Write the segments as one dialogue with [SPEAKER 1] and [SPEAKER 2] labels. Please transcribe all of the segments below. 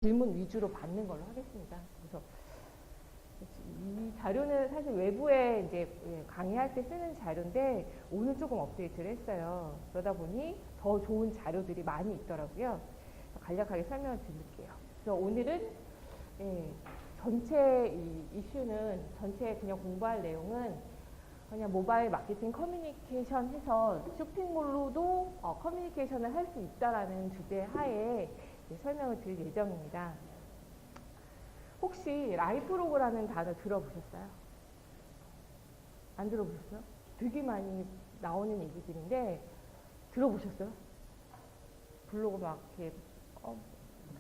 [SPEAKER 1] 질문 위주로 받는 걸로 하겠습니다. 그래서 이 자료는 사실 외부에 이제 강의할 때 쓰는 자료인데 오늘 조금 업데이트를 했어요. 그러다 보니 더 좋은 자료들이 많이 있더라고요. 간략하게 설명을 드릴게요. 그래서 오늘은 전체 이 이슈는 전체 그냥 공부할 내용은 그냥 모바일 마케팅 커뮤니케이션 해서 쇼핑몰로도 커뮤니케이션을 할 수 있다라는 주제 하에 설명을 드릴 예정입니다. 혹시 라이프로그라는 단어 들어보셨어요? 안 들어보셨어요? 되게 많이 나오는 얘기들인데 들어보셨어요? 블로그 막 이렇게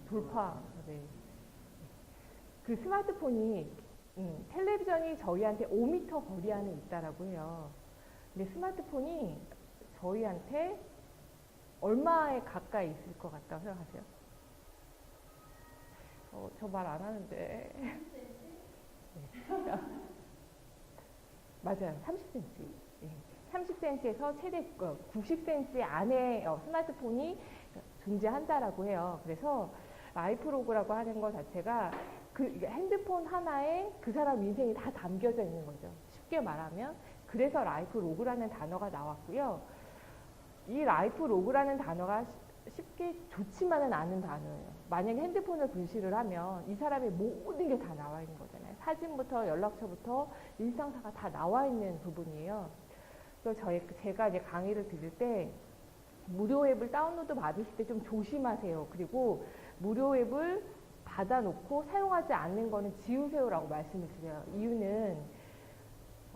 [SPEAKER 1] 돌파. 네. 그 스마트폰이 텔레비전이 저희한테 5m 거리 안에 있다라고 해요. 근데 스마트폰이 저희한테 얼마에 가까이 있을 것 같다고 생각하세요? 저 말 안 하는데. 네. 맞아요. 30cm. 네. 30cm에서 최대 90cm 안에 스마트폰이 존재한다라고 해요. 그래서 라이프로그라고 하는 것 자체가 그 핸드폰 하나에 그 사람 인생이 다 담겨져 있는 거죠. 쉽게 말하면. 그래서 라이프로그라는 단어가 나왔고요. 이 라이프로그라는 단어가 쉽게 좋지만은 않은 단어예요. 만약에 핸드폰을 분실을 하면 이 사람의 모든 게 다 나와 있는 거잖아요. 사진부터 연락처부터 일상사가 다 나와 있는 부분이에요. 그래서 제가 이제 강의를 드릴 때 무료 앱을 다운로드 받으실 때 좀 조심하세요. 그리고 무료 앱을 받아놓고 사용하지 않는 거는 지우세요라고 말씀을 드려요. 이유는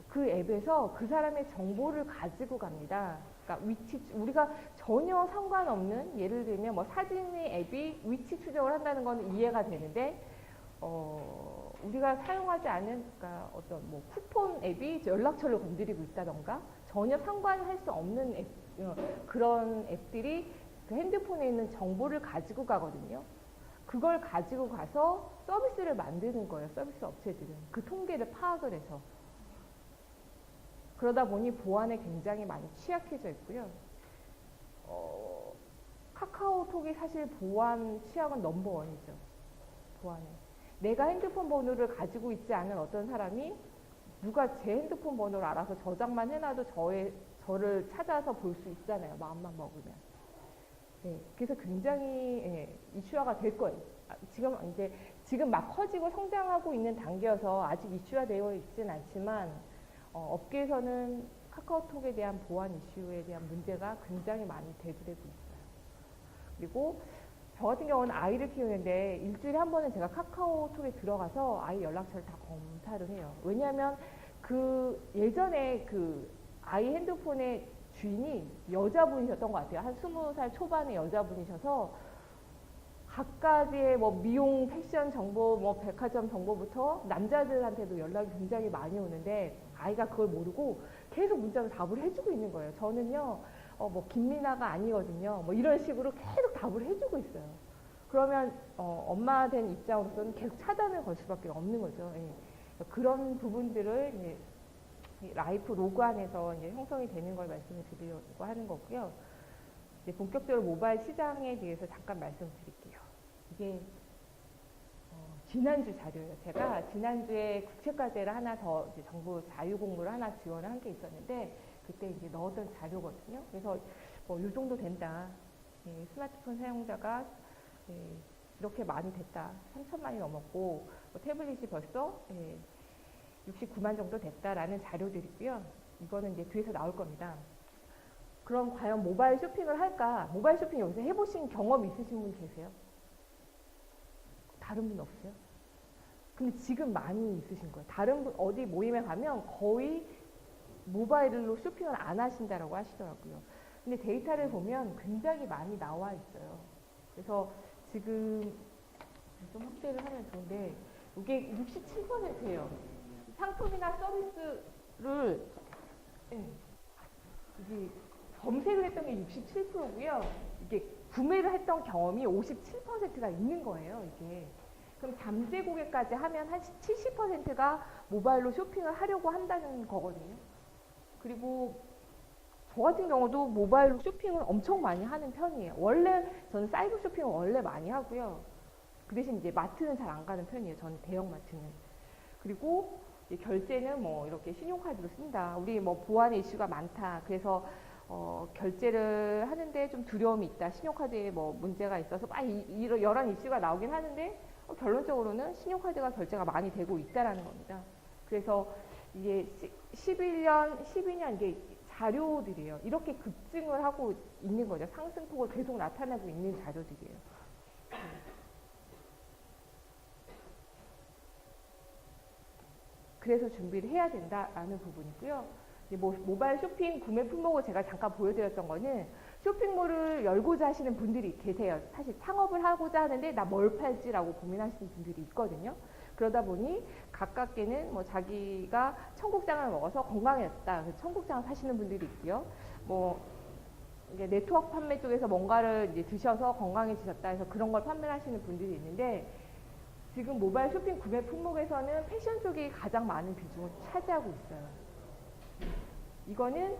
[SPEAKER 1] 그 앱에서 그 사람의 정보를 가지고 갑니다. 그러니까 우리가 전혀 상관없는, 예를 들면 뭐 사진의 앱이 위치 추적을 한다는 건 이해가 되는데, 우리가 사용하지 않은, 그러니까 어떤 뭐 쿠폰 앱이 연락처를 건드리고 있다던가, 전혀 상관할 수 없는 앱, 그런 앱들이 그 핸드폰에 있는 정보를 가지고 가거든요. 그걸 가지고 가서 서비스를 만드는 거예요. 서비스 업체들은. 그 통계를 파악을 해서. 그러다 보니 보안에 굉장히 많이 취약해져 있고요. 카카오톡이 사실 보안 취약은 넘버원이죠. 보안에. 내가 핸드폰 번호를 가지고 있지 않은 어떤 사람이 누가 제 핸드폰 번호를 알아서 저장만 해놔도 저를 찾아서 볼 수 있잖아요. 마음만 먹으면. 네, 그래서 굉장히 이슈화가 될 거예요. 지금 막 커지고 성장하고 있는 단계여서 아직 이슈화 되어 있진 않지만 업계에서는 카카오톡에 대한 보안 이슈에 대한 문제가 굉장히 많이 대두되고 있어요. 그리고 저 같은 경우는 아이를 키우는데 일주일에 한 번은 제가 카카오톡에 들어가서 아이 연락처를 다 검사를 해요. 왜냐하면 예전에 아이 핸드폰의 주인이 여자분이셨던 것 같아요. 한 20살 초반의 여자분이셔서 각가지의 뭐 미용, 패션 정보, 뭐 백화점 정보부터 남자들한테도 연락이 굉장히 많이 오는데 아이가 그걸 모르고 계속 문자로 답을 해주고 있는 거예요. 저는요, 뭐 김미나가 아니거든요. 뭐 이런 식으로 계속 답을 해주고 있어요. 그러면 엄마 된 입장으로서는 계속 차단을 걸 수밖에 없는 거죠. 예. 그런 부분들을 이제 라이프 로그 안에서 이제 형성이 되는 걸 말씀을 드리려고 하는 거고요. 이제 본격적으로 모바일 시장에 대해서 잠깐 말씀드릴게요. 이게 지난주 자료예요. 제가 지난주에 국책과제를 하나 더 이제 정부 자유 공모를 하나 지원을 한 게 있었는데 그때 이제 넣었던 자료거든요. 그래서 이 정도 된다. 예, 스마트폰 사용자가 이렇게 많이 됐다. 3천만이 넘었고 태블릿이 벌써 69만 정도 됐다라는 자료들이고요. 이거는 이제 뒤에서 나올 겁니다. 그럼 과연 모바일 쇼핑을 할까? 모바일 쇼핑 여기서 해보신 경험 있으신 분 계세요? 다른 분 없어요? 근데 지금 많이 있으신 거예요. 다른 분 어디 모임에 가면 거의 모바일로 쇼핑을 안 하신다라고 하시더라고요. 근데 데이터를 보면 굉장히 많이 나와 있어요. 그래서 지금 좀 확대를 하면 좋은데 이게 67%예요. 상품이나 서비스를 이게 검색을 했던 게 67%고요. 이게 구매를 했던 경험이 57%가 있는 거예요. 이게. 그럼 잠재 고객까지 하면 한 70%가 모바일로 쇼핑을 하려고 한다는 거거든요. 그리고 저 같은 경우도 모바일로 쇼핑을 엄청 많이 하는 편이에요. 원래 저는 사이버 쇼핑을 원래 많이 하고요. 그 대신 이제 마트는 잘 안 가는 편이에요. 저는 대형 마트는. 그리고 결제는 뭐 이렇게 신용카드로 쓴다. 우리 뭐 보안의 이슈가 많다. 그래서 결제를 하는데 좀 두려움이 있다. 신용카드에 뭐 문제가 있어서 막 여러 이슈가 나오긴 하는데 결론적으로는 신용카드가 결제가 많이 되고 있다라는 겁니다. 그래서 이게 12년 이게 자료들이에요. 이렇게 급증을 하고 있는 거죠. 상승폭을 계속 나타내고 있는 자료들이에요. 그래서 준비를 해야 된다라는 부분이고요. 모바일 쇼핑 구매 품목을 제가 잠깐 보여드렸던 거는 쇼핑몰을 열고자 하시는 분들이 계세요. 사실 창업을 하고자 하는데 나 뭘 팔지라고 고민하시는 분들이 있거든요. 그러다 보니 가깝게는 뭐 자기가 청국장을 먹어서 건강해졌다. 그래서 청국장을 사시는 분들이 있고요. 뭐 이제 네트워크 판매 쪽에서 뭔가를 이제 드셔서 건강해지셨다 해서 그런 걸 판매하시는 분들이 있는데 지금 모바일 쇼핑 구매 품목에서는 패션 쪽이 가장 많은 비중을 차지하고 있어요. 이거는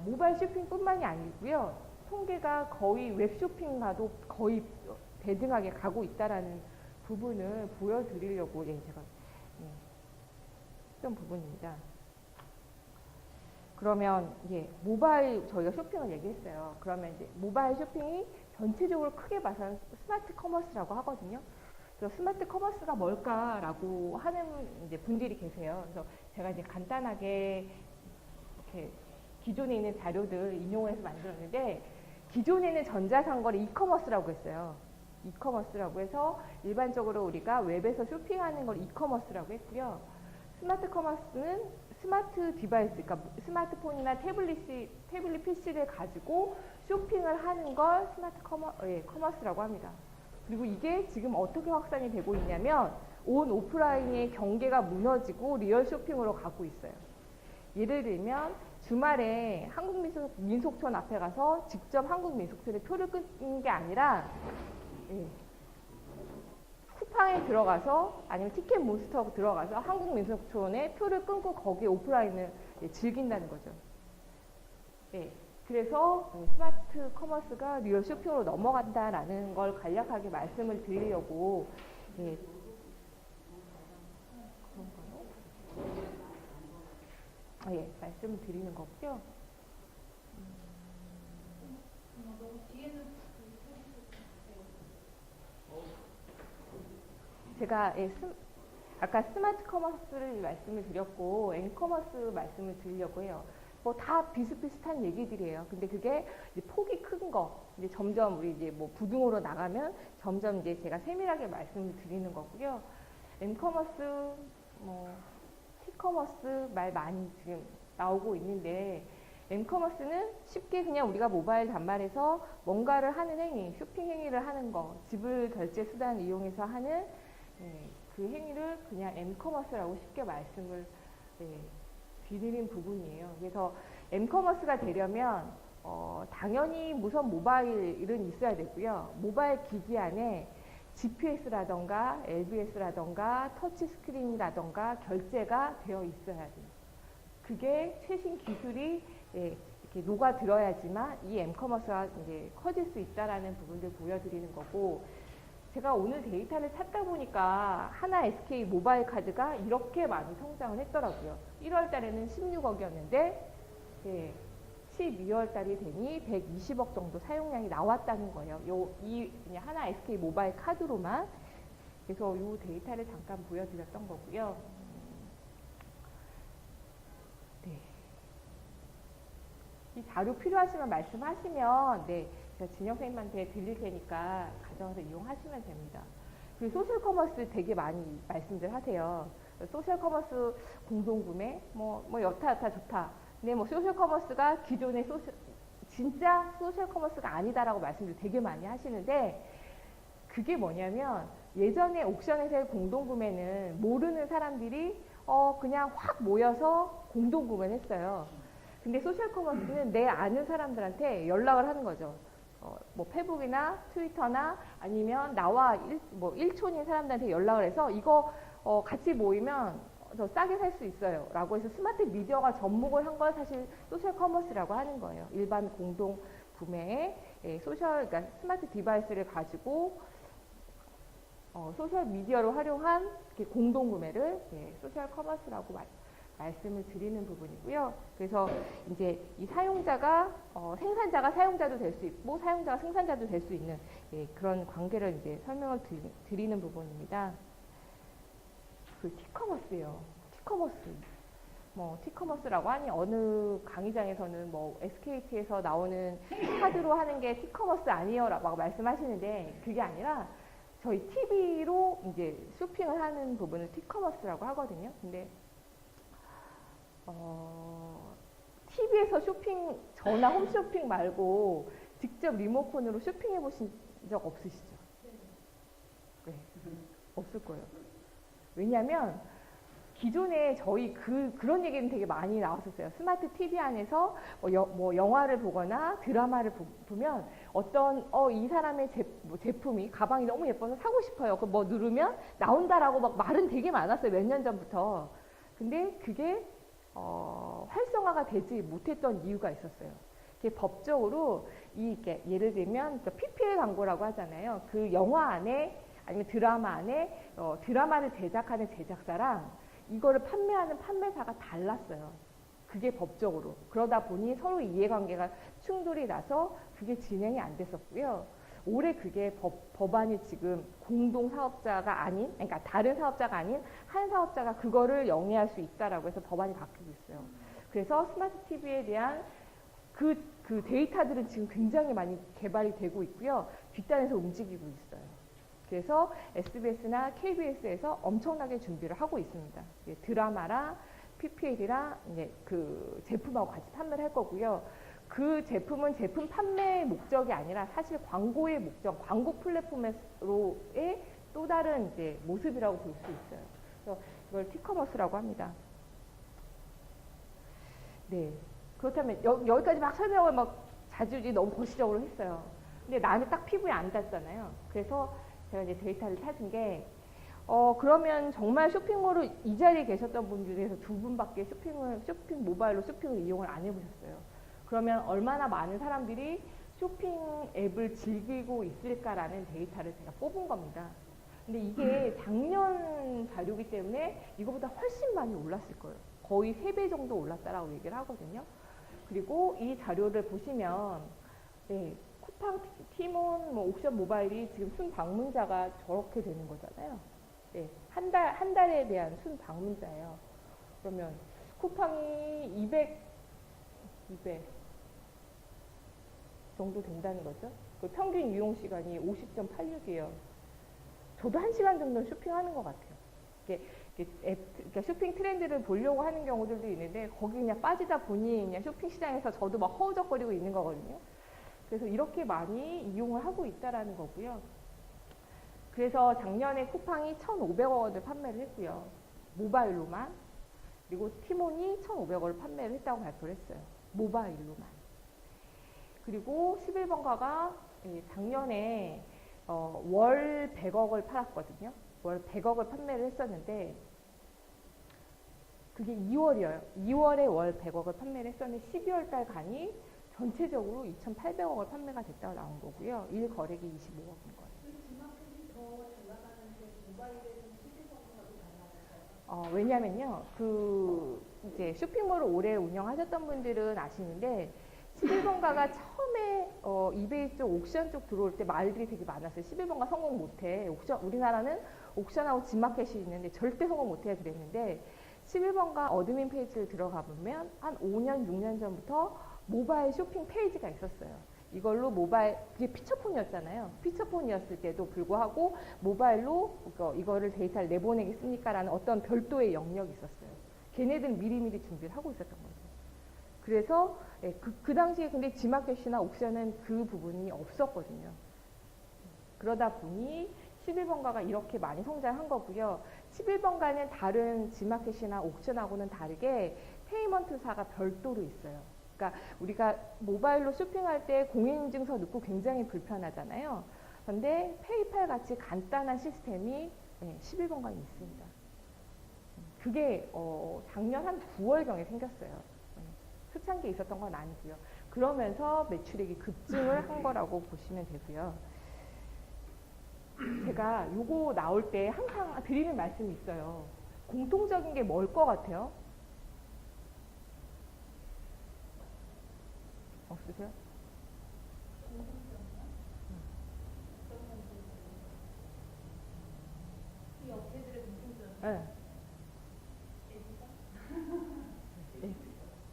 [SPEAKER 1] 모바일 쇼핑뿐만이 아니고요. 통계가 거의 웹쇼핑과도 거의 대등하게 가고 있다라는 부분을 보여드리려고 제가 했던 부분입니다. 그러면 모바일 저희가 쇼핑을 얘기했어요. 그러면 이제 모바일 쇼핑이 전체적으로 크게 봐서는 스마트 커머스라고 하거든요. 그래서 스마트 커머스가 뭘까라고 하는 이제 분들이 계세요. 그래서 제가 이제 간단하게 이렇게 기존에 있는 자료들 인용을 해서 만들었는데 기존에는 전자상거래 이커머스라고 했어요. 이커머스라고 해서 일반적으로 우리가 웹에서 쇼핑하는 걸 이커머스라고 했고요. 스마트 커머스는 스마트 디바이스, 그러니까 스마트폰이나 태블릿 PC를 가지고 쇼핑을 하는 걸 스마트 커머스라고 합니다. 그리고 이게 지금 어떻게 확산이 되고 있냐면 온 오프라인의 경계가 무너지고 리얼 쇼핑으로 가고 있어요. 예를 들면 주말에 한국민속촌 앞에 가서 직접 한국민속촌에 표를 끊는 게 아니라 쿠팡에 들어가서 아니면 티켓몬스터 들어가서 한국민속촌에 표를 끊고 거기에 오프라인을 즐긴다는 거죠. 그래서 스마트 커머스가 리얼 쇼핑으로 넘어간다라는 걸 간략하게 말씀을 드리려고 말씀을 드리는 거고요. 제가 아까 스마트 커머스를 말씀을 드렸고 엠커머스 말씀을 드리려고 해요. 뭐 다 비슷비슷한 얘기들이에요. 근데 그게 이제 폭이 큰 거, 이제 점점 우리 이제 뭐 부등으로 나가면 점점 이제 제가 세밀하게 말씀을 드리는 거고요. 엠커머스, 뭐 티커머스 말 많이 지금 나오고 있는데 엠커머스는 쉽게 그냥 우리가 모바일 단말에서 뭔가를 하는 행위, 쇼핑 행위를 하는 거, 지불 결제 수단 이용해서 하는 그 행위를 그냥 엠커머스라고 쉽게 말씀을 드리는 부분이에요. 그래서 엠커머스가 되려면 당연히 무선 모바일은 있어야 되고요. 모바일 기기 안에 GPS라던가 LBS라던가 터치스크린이라던가 결제가 되어 있어야 돼요. 그게 최신 기술이 이렇게 녹아들어야지만 이 엠커머스가 이제 커질 수 있다라는 부분들 보여드리는 거고, 제가 오늘 데이터를 찾다 보니까 하나 SK 모바일 카드가 이렇게 많이 성장을 했더라고요. 1월 달에는 16억이었는데 12월 달이 되니 120억 정도 사용량이 나왔다는 거예요. 이 하나 SK 모바일 카드로만. 그래서 이 데이터를 잠깐 보여드렸던 거고요. 이 자료 필요하시면 말씀하시면 제가 진영 선생님한테 드릴 테니까 가져와서 이용하시면 됩니다. 그리고 소셜 커머스 되게 많이 말씀들 하세요. 소셜 커머스 공동구매, 뭐 여타 좋다. 근데 뭐 소셜 커머스가 기존의 진짜 소셜 커머스가 아니다라고 말씀들 되게 많이 하시는데, 그게 뭐냐면 예전에 옥션에서의 공동구매는 모르는 사람들이 그냥 확 모여서 공동구매를 했어요. 근데 소셜 커머스는 내 아는 사람들한테 연락을 하는 거죠. 뭐 페북이나 트위터나 아니면 나와 1촌인 사람들한테 연락을 해서 이거 같이 모이면 더 싸게 살 수 있어요 라고 해서 스마트 미디어가 접목을 한 걸 사실 소셜 커머스라고 하는 거예요. 일반 공동 구매에 그러니까 스마트 디바이스를 가지고 소셜 미디어를 활용한 공동 구매를 소셜 커머스라고 말씀을 드리는 부분이고요. 그래서 이제 이 사용자가 생산자가 사용자도 될 수 있고 사용자가 생산자도 될 수 있는 그런 관계를 이제 설명을 드리는 부분입니다. 그 티커머스요. 티커머스. 티커머스라고 하니 어느 강의장에서는 SKT에서 나오는 카드로 하는 게 티커머스 아니에요라고 말씀하시는데 그게 아니라 저희 TV로 이제 쇼핑을 하는 부분을 티커머스라고 하거든요. 근데 TV에서 쇼핑, 전화 홈쇼핑 말고 직접 리모컨으로 쇼핑해 보신 적 없으시죠? 네. 없을 거예요. 왜냐하면 기존에 저희 그런 얘기는 되게 많이 나왔었어요. 스마트 TV 안에서 영화를 보거나 드라마를 보면 어떤 이 사람의 제품이 가방이 너무 예뻐서 사고 싶어요. 그 누르면 나온다라고 막 말은 되게 많았어요. 몇 년 전부터. 근데 그게 활성화가 되지 못했던 이유가 있었어요. 이게 법적으로 예를 들면 PPL 광고라고 하잖아요. 그 영화 안에 아니면 드라마 안에 드라마를 제작하는 제작사랑 이거를 판매하는 판매사가 달랐어요. 그게 법적으로. 그러다 보니 서로 이해관계가 충돌이 나서 그게 진행이 안 됐었고요. 올해 그게 법안이 지금 공동 사업자가 아닌, 그러니까 다른 사업자가 아닌 한 사업자가 그거를 영위할 수 있다라고 해서 법안이 바뀌고 있어요. 그래서 스마트 TV에 대한 그 데이터들은 지금 굉장히 많이 개발이 되고 있고요. 뒷단에서 움직이고 있어요. 그래서 SBS나 KBS에서 엄청나게 준비를 하고 있습니다. 드라마랑 PPL이랑 그 제품하고 같이 판매를 할 거고요. 그 제품은 제품 판매의 목적이 아니라 사실 광고의 목적, 광고 플랫폼으로의 또 다른 이제 모습이라고 볼 수 있어요. 그래서 이걸 티커머스라고 합니다. 네. 그렇다면 여기까지 막 설명을 자주지 너무 거시적으로 했어요. 근데 나는 딱 피부에 안 닿잖아요. 그래서 제가 이제 데이터를 찾은 게 그러면 정말 쇼핑몰을 이 자리에 계셨던 분 중에서 2분밖에 쇼핑 모바일로 쇼핑을 이용을 안 해보셨어요. 그러면 얼마나 많은 사람들이 쇼핑 앱을 즐기고 있을까라는 데이터를 제가 뽑은 겁니다. 근데 이게 작년 자료이기 때문에 이거보다 훨씬 많이 올랐을 거예요. 거의 3배 정도 올랐다라고 얘기를 하거든요. 그리고 이 자료를 보시면 쿠팡, 티몬, 옥션 모바일이 지금 순 방문자가 저렇게 되는 거잖아요. 네, 한 달에 대한 순 방문자예요. 그러면 쿠팡이 200 정도 된다는 거죠. 그 평균 이용 시간이 50.86이에요. 저도 1시간 정도는 쇼핑하는 것 같아요. 그러니까 쇼핑 트렌드를 보려고 하는 경우들도 있는데 거기 그냥 빠지다 보니 그냥 쇼핑 시장에서 저도 막 허우적거리고 있는 거거든요. 그래서 이렇게 많이 이용을 하고 있다라는 거고요. 그래서 작년에 쿠팡이 1,500억 원을 판매를 했고요. 모바일로만. 그리고 티몬이 1,500억을 판매를 했다고 발표를 했어요. 모바일로만. 그리고 11번가가 작년에 월 100억을 팔았거든요. 월 100억을 판매를 했었는데 그게 2월이에요. 2월에 월 100억을 판매를 했었는데 12월 달 가니 전체적으로 2,800억을 판매가 됐다고 나온 거고요. 1거래기 25억인 거예요.
[SPEAKER 2] 지마켓이 더 잘 나가는데 모바일에서는 11번가가 더 잘 나가요?
[SPEAKER 1] 왜냐면요. 이제 쇼핑몰을 오래 운영하셨던 분들은 아시는데 11번가가 처음에 이베이 쪽, 옥션 쪽 들어올 때 말들이 되게 많았어요. 11번가 성공 못해. 우리나라는 옥션하고 지마켓이 있는데 절대 성공 못해 그랬는데 11번가 어드민 페이지를 들어가 보면 한 5년, 6년 전부터 모바일 쇼핑 페이지가 있었어요. 이걸로 그게 피처폰이었잖아요. 피처폰이었을 때도 불구하고 모바일로 이거를 데이터를 내보내겠습니까? 라는 어떤 별도의 영역이 있었어요. 걔네들 미리미리 준비를 하고 있었던 거죠. 그래서 그 당시에 근데 지마켓이나 옥션은 그 부분이 없었거든요. 그러다 보니 11번가가 이렇게 많이 성장한 거고요. 11번가는 다른 지마켓이나 옥션하고는 다르게 페이먼트사가 별도로 있어요. 그러니까 우리가 모바일로 쇼핑할 때 공인인증서 넣고 굉장히 불편하잖아요. 그런데 페이팔 같이 간단한 시스템이 11번가에 있습니다. 그게 작년 한 9월경에 생겼어요. 초창기에 있었던 건 아니고요. 그러면서 매출액이 급증을 한 거라고 보시면 되고요. 제가 요거 나올 때 항상 드리는 말씀이 있어요. 공통적인 게 뭘 것 같아요? 없으세요?
[SPEAKER 2] 이 업체들의 공통점.
[SPEAKER 1] 네.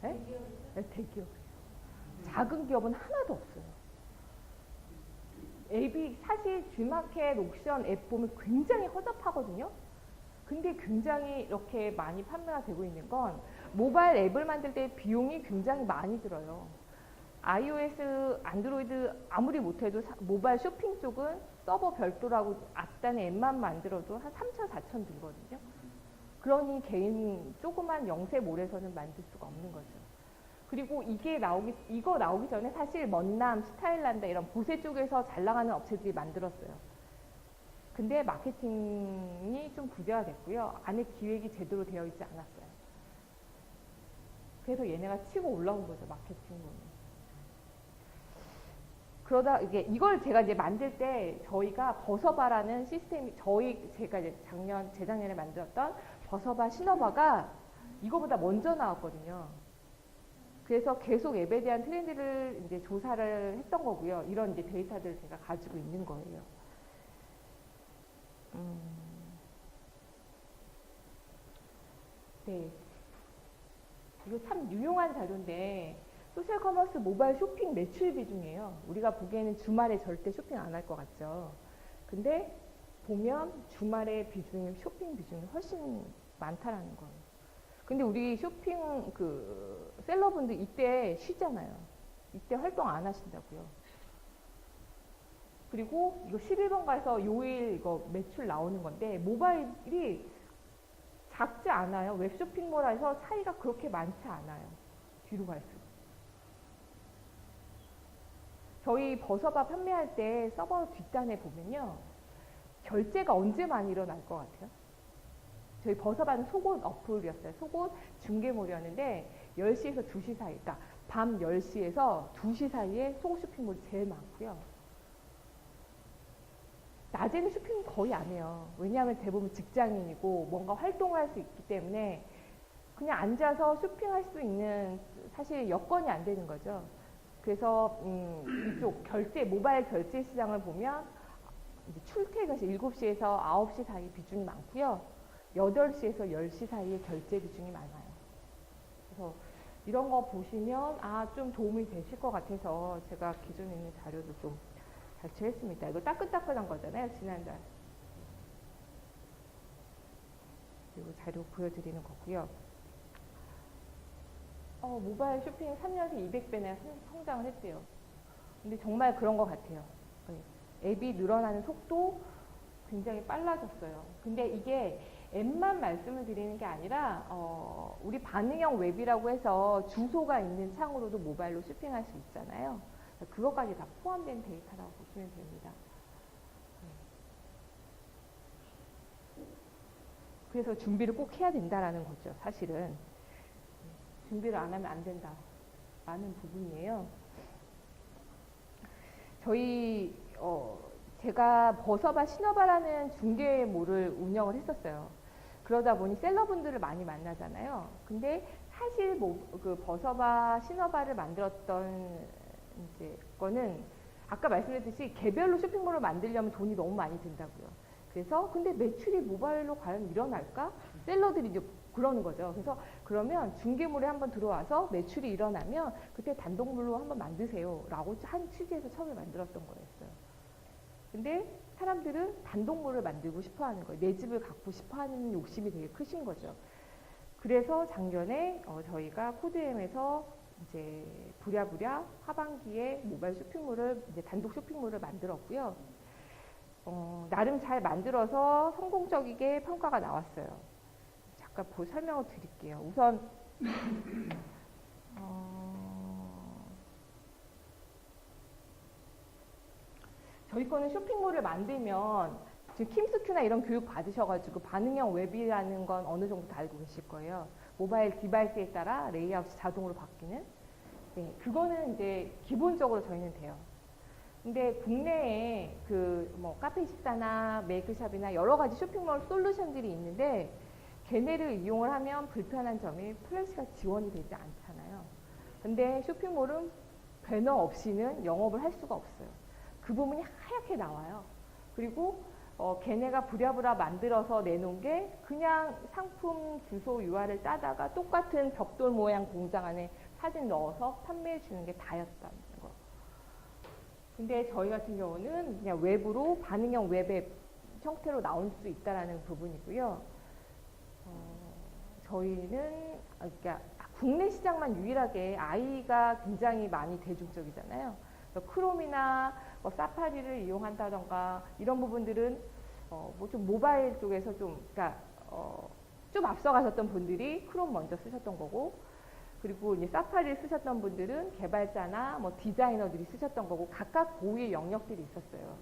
[SPEAKER 1] 네?
[SPEAKER 2] 대기업이죠?
[SPEAKER 1] 네, 대기업. 작은 기업은 하나도 없어요. 앱이 사실 G마켓 옥션 앱 보면 굉장히 허접하거든요. 근데 굉장히 이렇게 많이 판매가 되고 있는 건 모바일 앱을 만들 때 비용이 굉장히 많이 들어요. iOS, 안드로이드 아무리 못해도 모바일 쇼핑 쪽은 서버 별도라고 앞단에 앱만 만들어도 한 3천, 4천 들거든요. 그러니 개인 조그만 영세몰에서는 만들 수가 없는 거죠. 그리고 이거 나오기 전에 사실 먼남, 스타일란다 이런 보세 쪽에서 잘 나가는 업체들이 만들었어요. 근데 마케팅이 좀 부재화됐고요. 안에 기획이 제대로 되어 있지 않았어요. 그래서 얘네가 치고 올라온 거죠, 마케팅으로는. 그러다 이걸 제가 이제 만들 때 저희가 버서바라는 시스템이 제가 이제 재작년에 만들었던 버서바 신어바가 이거보다 먼저 나왔거든요. 그래서 계속 앱에 대한 트렌드를 이제 조사를 했던 거고요. 이런 이제 데이터들을 제가 가지고 있는 거예요. 네. 이거 참 유용한 자료인데 소셜 커머스 모바일 쇼핑 매출 비중이에요. 우리가 보기에는 주말에 절대 쇼핑 안 할 것 같죠. 근데 보면 주말에 쇼핑 비중이 훨씬 많다라는 거예요. 근데 우리 쇼핑 셀러분들 이때 쉬잖아요. 이때 활동 안 하신다고요. 그리고 이거 11번 가서 요일 이거 매출 나오는 건데 모바일이 작지 않아요. 웹쇼핑몰에서 차이가 그렇게 많지 않아요. 뒤로 갈수록. 저희 버서바 판매할 때 서버 뒷단에 보면요. 결제가 언제 많이 일어날 것 같아요? 저희 버서바는 속옷 어플이었어요. 속옷 중개몰이었는데 10시에서 2시 사이, 그러니까 밤 10시에서 2시 사이에 속옷 쇼핑몰이 제일 많고요. 낮에는 쇼핑 거의 안 해요. 왜냐하면 대부분 직장인이고 뭔가 활동을 할 수 있기 때문에 그냥 앉아서 쇼핑할 수 있는 사실 여건이 안 되는 거죠. 그래서 이쪽 모바일 결제 시장을 보면 이제 출퇴근 7시에서 9시 사이 비중이 많고요. 8시에서 10시 사이에 결제 비중이 많아요. 그래서 이런 거 보시면 좀 도움이 되실 것 같아서 제가 기존에 있는 자료도 좀 발췌했습니다. 이거 따끈따끈한 거잖아요. 지난달. 그리고 자료 보여드리는 거고요. 모바일 쇼핑 3년새 200배나 성장을 했대요. 근데 정말 그런 것 같아요. 앱이 늘어나는 속도 굉장히 빨라졌어요. 근데 이게 앱만 말씀을 드리는 게 아니라 우리 반응형 웹이라고 해서 주소가 있는 창으로도 모바일로 쇼핑할 수 있잖아요. 그것까지 다 포함된 데이터라고 보시면 됩니다. 그래서 준비를 꼭 해야 된다라는 거죠. 사실은 준비를 안 하면 안 된다라는 부분이에요. 제가 버서바 신어바라는 중개몰을 운영을 했었어요. 그러다 보니 셀러분들을 많이 만나잖아요. 근데 사실 그 버서바 신어바를 만들었던 이제 거는 아까 말씀드렸듯이 개별로 쇼핑몰을 만들려면 돈이 너무 많이 든다고요. 그래서 근데 매출이 모바일로 과연 일어날까? 셀러들이 이제 그러는 거죠. 그래서 그러면 중개몰에 한번 들어와서 매출이 일어나면 그때 단독물로 한번 만드세요. 라고 한 취지에서 처음에 만들었던 거였어요. 근데 사람들은 단독물을 만들고 싶어 하는 거예요. 내 집을 갖고 싶어 하는 욕심이 되게 크신 거죠. 그래서 작년에 저희가 코드엠에서 이제 부랴부랴 하반기에 모바일 쇼핑몰을 이제 단독 쇼핑몰을 만들었고요. 나름 잘 만들어서 성공적이게 평가가 나왔어요. 잠깐 설명을 드릴게요. 우선 저희 거는 쇼핑몰을 만들면 지금 킴스큐나 이런 교육 받으셔가지고 반응형 웹이라는 건 어느 정도 다 알고 계실 거예요. 모바일 디바이스에 따라 레이아웃이 자동으로 바뀌는. 네, 그거는 이제 기본적으로 저희는 돼요. 근데 국내에 그 뭐 카페24나 메이크샵이나 여러 가지 쇼핑몰 솔루션들이 있는데 걔네를 이용을 하면 불편한 점이 플래시가 지원이 되지 않잖아요. 근데 쇼핑몰은 배너 없이는 영업을 할 수가 없어요. 그 부분이 하얗게 나와요. 그리고 걔네가 부랴부랴 만들어서 내놓은 게 그냥 상품 주소 URL 따다가 똑같은 벽돌 모양 공장 안에 사진 넣어서 판매해 주는 게 다였다는 거. 근데 저희 같은 경우는 그냥 외부로 반응형 웹앱 형태로 나올 수 있다라는 부분이고요. 저희는 그러니까 국내 시장만 유일하게 아이가 굉장히 많이 대중적이잖아요. 그래서 크롬이나 뭐 사파리를 이용한다던가 이런 부분들은 뭐 좀 모바일 쪽에서 좀 그러니까 좀 앞서가셨던 분들이 크롬 먼저 쓰셨던 거고, 그리고 이제 사파리를 쓰셨던 분들은 개발자나 뭐 디자이너들이 쓰셨던 거고 각각 고유의 영역들이 있었어요.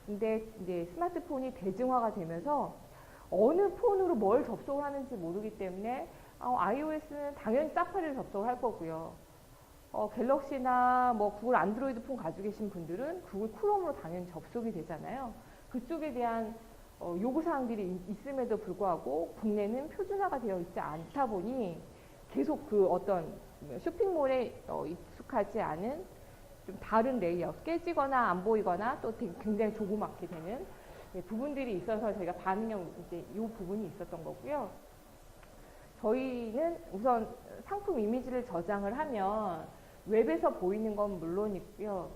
[SPEAKER 1] 근데 이제 스마트폰이 대중화가 되면서 어느 폰으로 뭘 접속을 하는지 모르기 때문에 iOS는 당연히 사파리를 접속을 할 거고요. 갤럭시나 뭐 구글 안드로이드 폰 가지고 계신 분들은 구글 크롬으로 당연히 접속이 되잖아요. 그쪽에 대한 요구사항들이 있음에도 불구하고 국내는 표준화가 되어 있지 않다 보니 계속 그 어떤 쇼핑몰에 익숙하지 않은 좀 다른 레이아웃, 깨지거나 안 보이거나 또 굉장히 조그맣게 되는 부분들이 있어서 저희가 반응형 이제 이 부분이 있었던 거고요. 저희는 우선 상품 이미지를 저장을 하면 웹에서 보이는 건 물론이고요.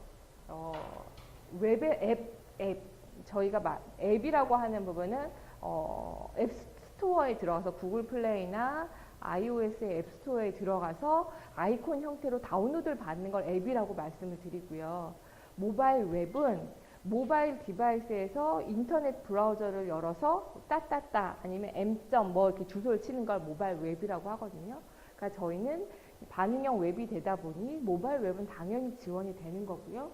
[SPEAKER 1] 웹의 앱 저희가 앱이라고 하는 부분은 앱 스토어에 들어가서 구글 플레이나 iOS의 앱 스토어에 들어가서 아이콘 형태로 다운로드를 받는 걸 앱이라고 말씀을 드리고요. 모바일 웹은 모바일 디바이스에서 인터넷 브라우저를 열어서 따따따 아니면 m. 뭐 이렇게 주소를 치는 걸 모바일 웹이라고 하거든요. 그러니까 저희는 반응형 웹이 되다 보니 모바일 웹은 당연히 지원이 되는 거고요.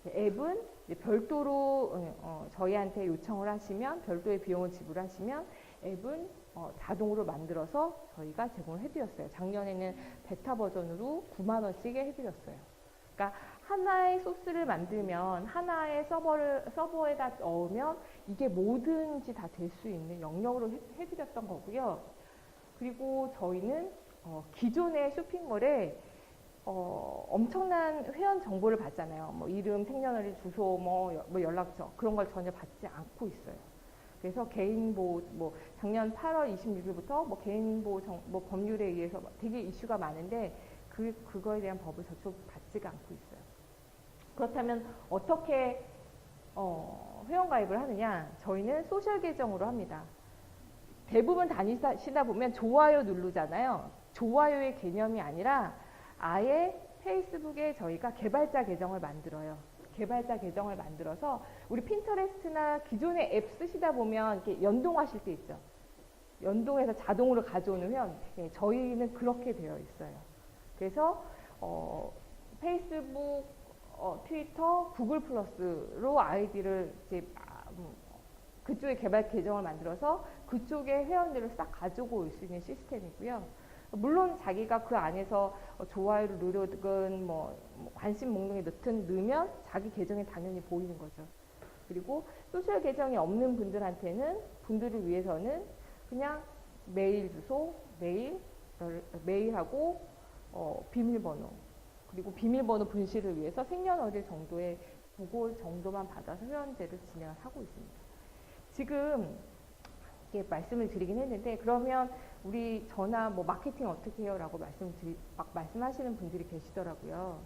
[SPEAKER 1] 앱은 별도로 저희한테 요청을 하시면 별도의 비용을 지불하시면 앱은 자동으로 만들어서 저희가 제공을 해드렸어요. 작년에는 베타 버전으로 9만 원씩에 해드렸어요. 그러니까 하나의 소스를 만들면 하나의 서버에다 넣으면 이게 뭐든지 다 될 수 있는 영역으로 해드렸던 거고요. 그리고 저희는 기존의 쇼핑몰에 엄청난 회원 정보를 받잖아요. 뭐 이름, 생년월일, 주소, 뭐 연락처 그런 걸 전혀 받지 않고 있어요. 그래서 개인보호, 뭐 작년 8월 26일부터 뭐 개인보호 뭐 법률에 의해서 되게 이슈가 많은데 그거에 대한 법을 저쪽 받지가 않고 있어요. 그렇다면 어떻게 회원가입을 하느냐? 저희는 소셜 계정으로 합니다. 대부분 다니시다 보면 좋아요 누르잖아요. 좋아요의 개념이 아니라 아예 페이스북에 저희가 개발자 계정을 만들어요. 개발자 계정을 만들어서 우리 핀터레스트나 기존의 앱 쓰시다 보면 이렇게 연동하실 때 있죠. 연동해서 자동으로 가져오는 회원. 저희는 그렇게 되어 있어요. 그래서 페이스북, 트위터, 구글 플러스로 아이디를 이제 그쪽에 개발 계정을 만들어서 그쪽에 회원들을 싹 가지고 올 수 있는 시스템이고요. 물론 자기가 그 안에서 좋아요를 누르든 뭐 관심 목록에 넣으면 자기 계정에 당연히 보이는 거죠. 그리고 소셜 계정이 없는 분들을 위해서는 그냥 메일 주소, 메일하고 비밀번호, 그리고 비밀번호 분실을 위해서 생년월일 정도의 그걸 정도만 받아서 회원제를 진행을 하고 있습니다. 지금 이렇게 말씀을 드리긴 했는데 그러면 우리 전화 뭐 마케팅 어떻게 해요? 라고 말씀하시는 분들이 계시더라고요.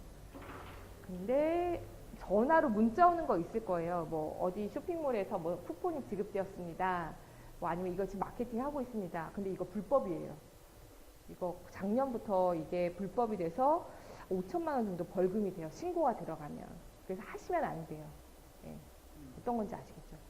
[SPEAKER 1] 근데 전화로 문자 오는 거 있을 거예요. 뭐 어디 쇼핑몰에서 뭐 쿠폰이 지급되었습니다. 뭐 아니면 이거 지금 마케팅 하고 있습니다. 근데 이거 불법이에요. 이거 작년부터 이게 불법이 돼서 5천만 원 정도 벌금이 돼요. 신고가 들어가면. 그래서 하시면 안 돼요. 예. 어떤 건지 아시겠죠?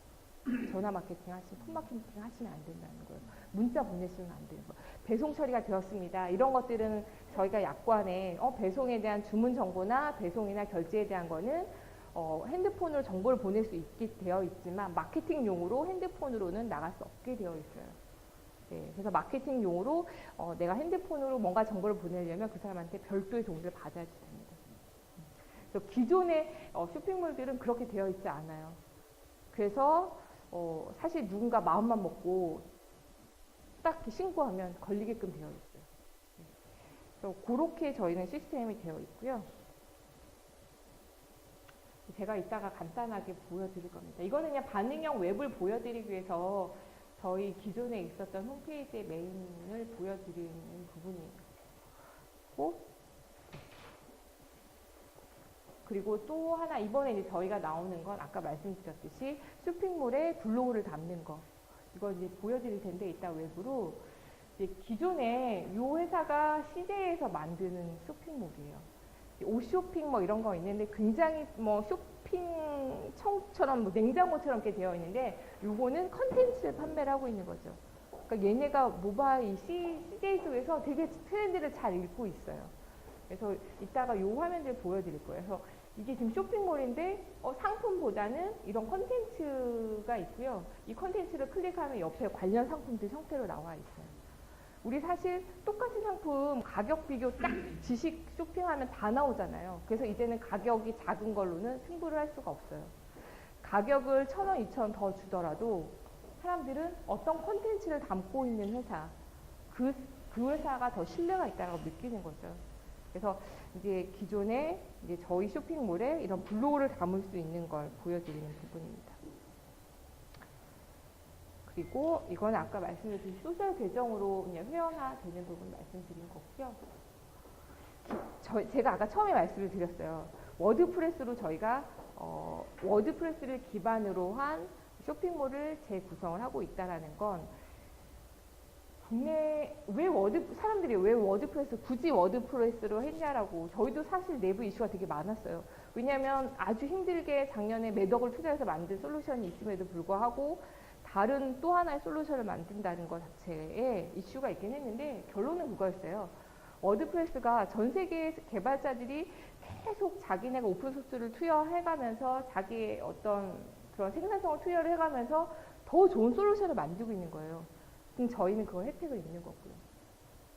[SPEAKER 1] 전화 마케팅 폰 마케팅 하시면 안 된다는 거예요. 문자 보내시면 안 되는 거예요. 배송 처리가 되었습니다. 이런 것들은 저희가 약관에 배송에 대한 주문 정보나 배송이나 결제에 대한 거는 핸드폰으로 정보를 보낼 수 있게 되어 있지만 마케팅용으로 핸드폰으로는 나갈 수 없게 되어 있어요. 네, 그래서 마케팅용으로 내가 핸드폰으로 뭔가 정보를 보내려면 그 사람한테 별도의 동의를 받아야 됩니다. 그래서 기존의 쇼핑몰들은 그렇게 되어 있지 않아요. 그래서 사실 누군가 마음만 먹고 딱 신고하면 걸리게끔 되어 있어요. 그래서 그렇게 저희는 시스템이 되어 있고요. 제가 이따가 간단하게 보여드릴 겁니다. 이거는 그냥 반응형 웹을 보여드리기 위해서 저희 기존에 있었던 홈페이지의 메인을 보여드리는 부분이에요. 그리고 또 하나 이번에 이제 저희가 나오는 건 아까 말씀드렸듯이 쇼핑몰에 블로그를 담는 거. 이거 이제 보여드릴 텐데 이따 외부로 이제 기존에 이 회사가 CJ에서 만드는 쇼핑몰이에요. 옷쇼핑 뭐 이런 거 있는데 굉장히 뭐 쇼핑청처럼 뭐 냉장고처럼 이렇게 되어 있는데 요거는 컨텐츠를 판매를 하고 있는 거죠. 그러니까 얘네가 모바일 CJ 쪽에서 되게 트렌드를 잘 읽고 있어요. 그래서 이따가 요 화면들 보여드릴 거예요. 그래서 이게 지금 쇼핑몰인데 상품보다는 이런 컨텐츠가 있고요. 이 컨텐츠를 클릭하면 옆에 관련 상품들 형태로 나와 있어요. 우리 사실 똑같은 상품 가격 비교 딱 지식 쇼핑하면 다 나오잖아요. 그래서 이제는 가격이 작은 걸로는 승부를 할 수가 없어요. 가격을 1,000원, 2,000원 더 주더라도 사람들은 어떤 콘텐츠를 담고 있는 회사, 그 회사가 더 신뢰가 있다고 느끼는 거죠. 그래서 이제 기존에 이제 저희 쇼핑몰에 이런 블로그를 담을 수 있는 걸 보여드리는 부분입니다. 그리고 이건 아까 말씀드린 소셜 계정으로 그냥 회원화되는 부분 말씀드린 거고요. 제가 아까 처음에 말씀을 드렸어요. 워드프레스로 저희가 워드프레스를 기반으로 한 쇼핑몰을 재구성을 하고 있다라는 건 국내 사람들이 왜 워드프레스 굳이 워드프레스로 했냐라고 저희도 사실 내부 이슈가 되게 많았어요. 왜냐하면 아주 힘들게 작년에 몇 억을 투자해서 만든 솔루션이 있음에도 불구하고 다른 또 하나의 솔루션을 만든다는 것 자체에 이슈가 있긴 했는데 결론은 그거였어요. 워드프레스가 전 세계 개발자들이 계속 자기네가 오픈소스를 투여해가면서 자기의 어떤 그런 생산성을 투여를 해가면서 더 좋은 솔루션을 만들고 있는 거예요. 그럼 저희는 그걸 혜택을 입는 거고요.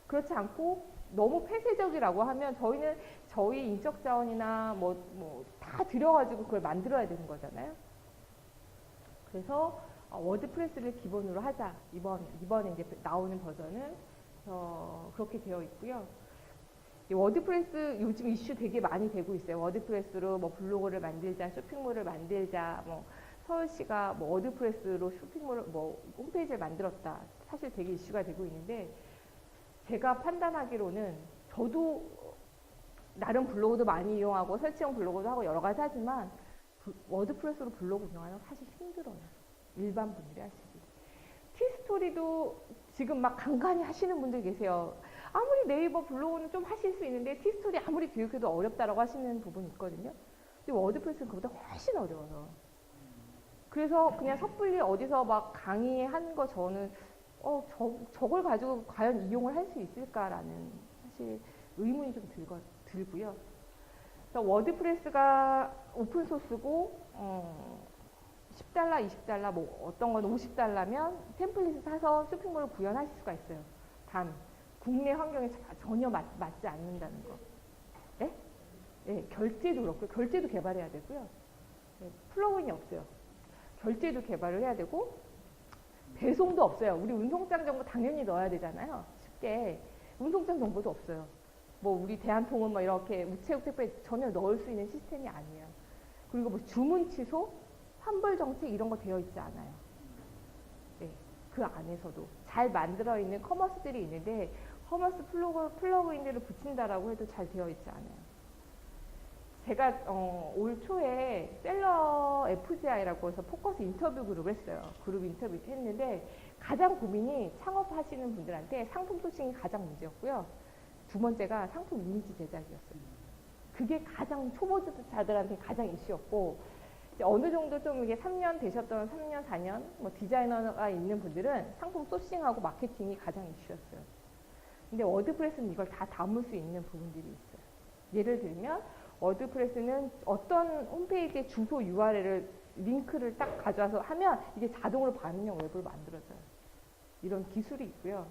[SPEAKER 1] 그렇지 않고 너무 폐쇄적이라고 하면 저희는 저희 인적 자원이나 뭐 다 들여가지고 그걸 만들어야 되는 거잖아요. 그래서 워드프레스를 기본으로 하자. 이번에 이제 나오는 버전은 그렇게 되어 있고요. 워드프레스 요즘 이슈 되게 많이 되고 있어요. 워드프레스로 뭐 블로그를 만들자, 쇼핑몰을 만들자, 뭐 서울시가 뭐 워드프레스로 쇼핑몰 뭐 홈페이지를 만들었다. 사실 되게 이슈가 되고 있는데 제가 판단하기로는 저도 나름 블로그도 많이 이용하고 설치형 블로그도 하고 여러 가지 하지만 워드프레스로 블로그 운영하는 건 사실 힘들어요. 일반 분들이 하시기. 티스토리도 지금 막 간간히 하시는 분들 계세요. 아무리 네이버 블로그는 좀 하실 수 있는데 티스토리 아무리 교육해도 어렵다라고 하시는 부분이 있거든요. 근데 워드프레스는 그보다 훨씬 어려워요. 그래서 그냥 섣불리 어디서 막 강의한 거 저는 저걸 가지고 과연 이용을 할 수 있을까라는 사실 의문이 좀 들고요. 그래서 워드프레스가 오픈소스고 10달러, 20달러, 뭐 어떤 건 50달러면 템플릿을 사서 쇼핑몰을 구현하실 수가 있어요. 단 국내 환경에 전혀 맞지 않는다는 거. 네? 네, 결제도 그렇고요. 결제도 개발해야 되고요. 네, 플러그인이 없어요. 결제도 개발을 해야 되고 배송도 없어요. 우리 운송장 정보 당연히 넣어야 되잖아요. 쉽게. 운송장 정보도 없어요. 뭐 우리 대한통운 뭐 이렇게 우체국 택배 전혀 넣을 수 있는 시스템이 아니에요. 그리고 뭐 주문 취소, 환불 정책 이런 거 되어 있지 않아요. 네, 그 안에서도 잘 만들어 있는 커머스들이 있는데 커머스 플러그인들을 붙인다라고 해도 잘 되어 있지 않아요. 제가 올 초에 셀러 FGI라고 해서 포커스 인터뷰 그룹을 했어요. 그룹 인터뷰 했는데 가장 고민이 창업하시는 분들한테 상품 소싱이 가장 문제였고요. 두 번째가 상품 이미지 제작이었어요. 그게 가장 초보자들한테 가장 이슈였고 어느 정도 좀 이게 3년 되셨던 3년, 4년 뭐 디자이너가 있는 분들은 상품 소싱하고 마케팅이 가장 이슈였어요. 근데 워드프레스는 이걸 다 담을 수 있는 부분들이 있어요. 예를 들면 워드프레스는 어떤 홈페이지의 주소 URL을 링크를 딱 가져와서 하면 이게 자동으로 반응형 웹을 만들어줘요. 이런 기술이 있고요.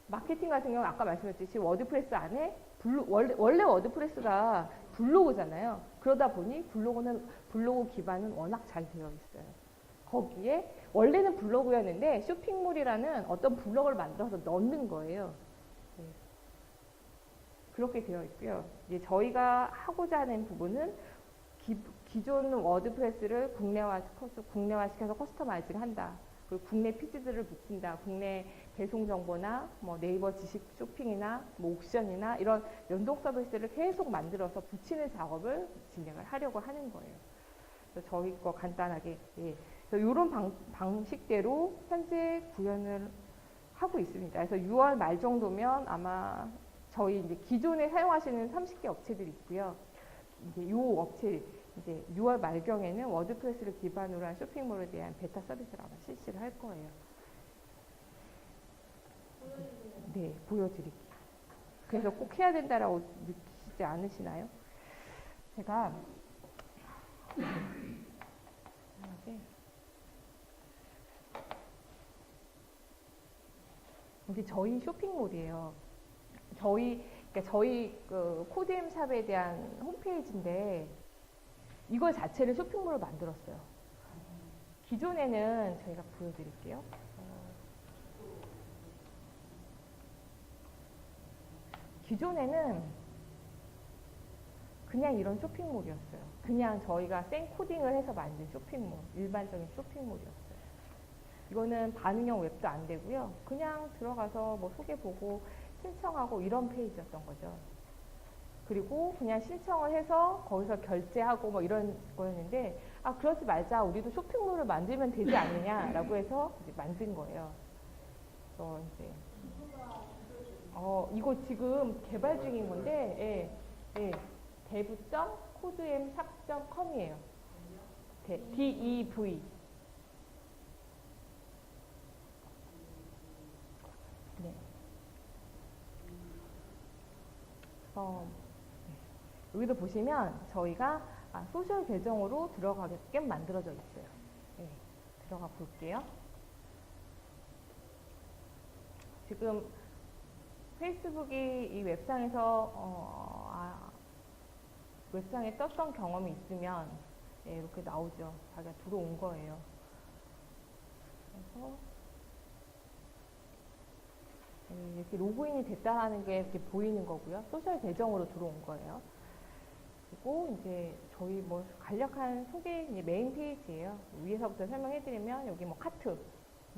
[SPEAKER 1] 마케팅 같은 경우는 아까 말씀드렸듯이 워드프레스 안에 원래 워드프레스가 블로그잖아요. 그러다 보니 블로그 기반은 워낙 잘 되어 있어요. 거기에 원래는 블로그였는데 쇼핑몰이라는 어떤 블럭을 만들어서 넣는 거예요. 네. 그렇게 되어 있고요. 이제 저희가 하고자 하는 부분은 기존 워드프레스를 국내화시켜서 커스터마이징 한다. 그리고 국내 피지들을 붙인다. 국내 배송 정보나 뭐 네이버 지식 쇼핑이나 뭐 옥션이나 이런 연동 서비스를 계속 만들어서 붙이는 작업을 진행을 하려고 하는 거예요. 그래서 저희 거 간단하게 이런 방식대로 현재 구현을 하고 있습니다. 그래서 6월 말 정도면 아마 저희 이제 기존에 사용하시는 30개 업체들이 있고요. 이제 요 업체 이제 6월 말경에는 워드프레스를 기반으로 한 쇼핑몰에 대한 베타 서비스를 아마 실시를 할 거예요. 네, 보여드릴게요. 그래서 꼭 해야 된다라고 느끼시지 않으시나요? 제가 이게 저희 쇼핑몰이에요. 그러니까 저희 그 코드엠 샵에 대한 홈페이지인데 이걸 자체를 쇼핑몰로 만들었어요. 기존에는 저희가 보여드릴게요. 기존에는 그냥 이런 쇼핑몰이었어요. 그냥 저희가 생 코딩을 해서 만든 쇼핑몰, 일반적인 쇼핑몰이었어요. 이거는 반응형 웹도 안 되고요. 그냥 들어가서 뭐 소개 보고 신청하고 이런 페이지였던 거죠. 그리고 그냥 신청을 해서 거기서 결제하고 뭐 이런 거였는데 아 그러지 말자 우리도 쇼핑몰을 만들면 되지 않느냐라고 해서 이제 만든 거예요. 그래서 이제 이거 지금 개발 중인 건데 dev.codeemshop.com이에요. DEV. 네. 여기도 보시면 저희가 소셜 계정으로 들어가게끔 만들어져 있어요. 네, 들어가 볼게요. 지금 페이스북이 이 웹상에 떴던 경험이 있으면 이렇게 나오죠. 자기가 들어온 거예요. 그래서 이렇게 로그인이 됐다는 게 이렇게 보이는 거고요. 소셜 계정으로 들어온 거예요. 그리고 이제 저희 뭐 간략한 소개 이제 메인 페이지예요. 위에서부터 설명해드리면 여기 뭐 카트,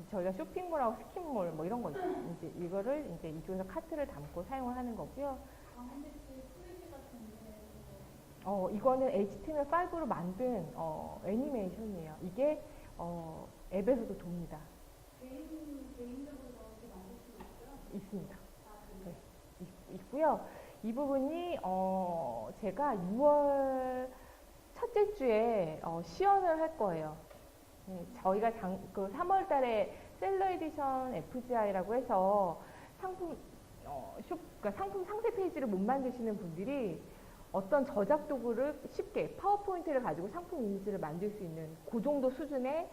[SPEAKER 1] 저희가 쇼핑몰하고 스킨몰 뭐 이런 거 있죠. 이제 이거를 이제 이쪽에서 카트를 담고 사용을 하는 거고요. 이거는 HTML5로 만든 애니메이션이에요. 이게 앱에서도 돕니다.
[SPEAKER 2] 개인적으로 이렇게 만들 수 있어요?
[SPEAKER 1] 있습니다. 네, 있고요. 이 부분이 제가 6월 첫째 주에 시연을 할 거예요. 저희가 그 3월 달에 셀러 에디션 FGI라고 해서 그러니까 상품 상세 페이지를 못 만드시는 분들이 어떤 저작 도구를 쉽게 파워포인트를 가지고 상품 이미지를 만들 수 있는 그 정도 수준의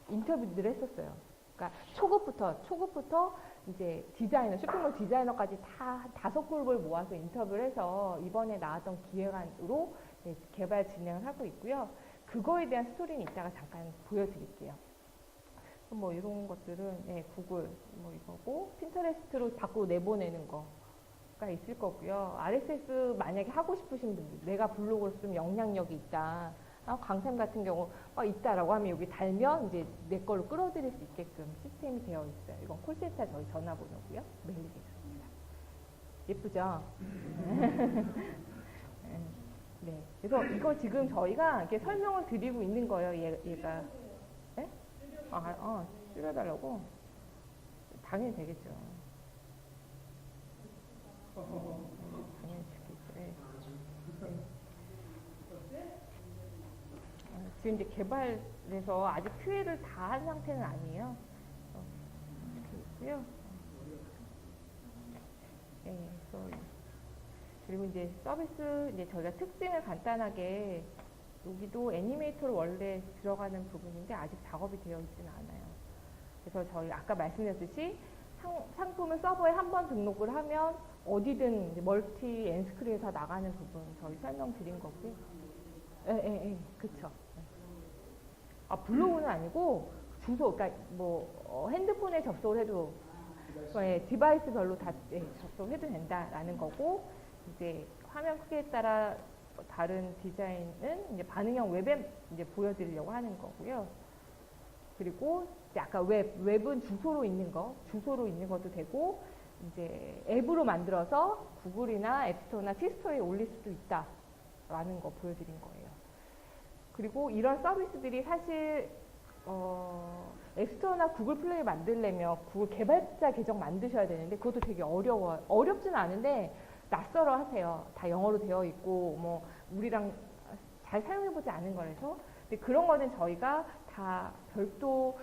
[SPEAKER 1] 인터뷰들을 했었어요. 그러니까 초급부터 이제 디자이너, 쇼핑몰 디자이너까지 다 5그룹을 모아서 인터뷰를 해서 이번에 나왔던 기획안으로 개발 진행을 하고 있고요. 그거에 대한 스토리는 이따가 잠깐 보여드릴게요. 뭐 이런 것들은 구글 뭐 이거고 핀터레스트로 밖으로 내보내는 거가 있을 거고요. RSS 만약에 하고 싶으신 분들, 내가 블로그를 쓰면 영향력이 있다. 강샘 같은 경우 있다라고 하면 여기 달면 이제 내 걸로 끌어들일 수 있게끔 시스템이 되어 있어요. 이건 콜센터 저희 전화번호고요. 메일이겠습니다. 예쁘죠? 네. 그래서 이거 지금 저희가 이렇게 설명을 드리고 있는 거예요. 얘가. 네? 줄여달라고? 당연히 되겠죠. 당연히 되겠죠. 네. 지금 이제 개발해서 아직 QA를 다 한 상태는 아니에요. 이렇게 있고요. 네, 그리고 이제 서비스 이제 저희가 특징을 간단하게 여기도 애니메이터로 원래 들어가는 부분인데 아직 작업이 되어 있지는 않아요. 그래서 저희 아까 말씀드렸듯이 상품을 서버에 한 번 등록을 하면 어디든 이제 멀티 엔스크린에서 나가는 부분 저희 설명드린 거고요. 그쵸. 블로그는 아니고 주소, 그러니까 뭐 핸드폰에 접속을 해도 디바이스별로 다 접속해도 된다라는 거고, 이제 화면 크기에 따라 다른 디자인은 이제 반응형 웹에 이제 보여드리려고 하는 거고요. 그리고 이제 아까 웹은 주소로 있는 것도 되고, 이제 앱으로 만들어서 구글이나 앱스토어나 티스토어에 올릴 수도 있다라는 거 보여드린 거예요. 그리고 이런 서비스들이 사실 앱스토어나 구글 플레이 만들려면 구글 개발자 계정 만드셔야 되는데 그것도 되게 어려워요. 어렵지는 않은데 낯설어 하세요. 다 영어로 되어 있고 뭐 우리랑 잘 사용해보지 않은 거라서. 근데 그런 거는 저희가 다 별도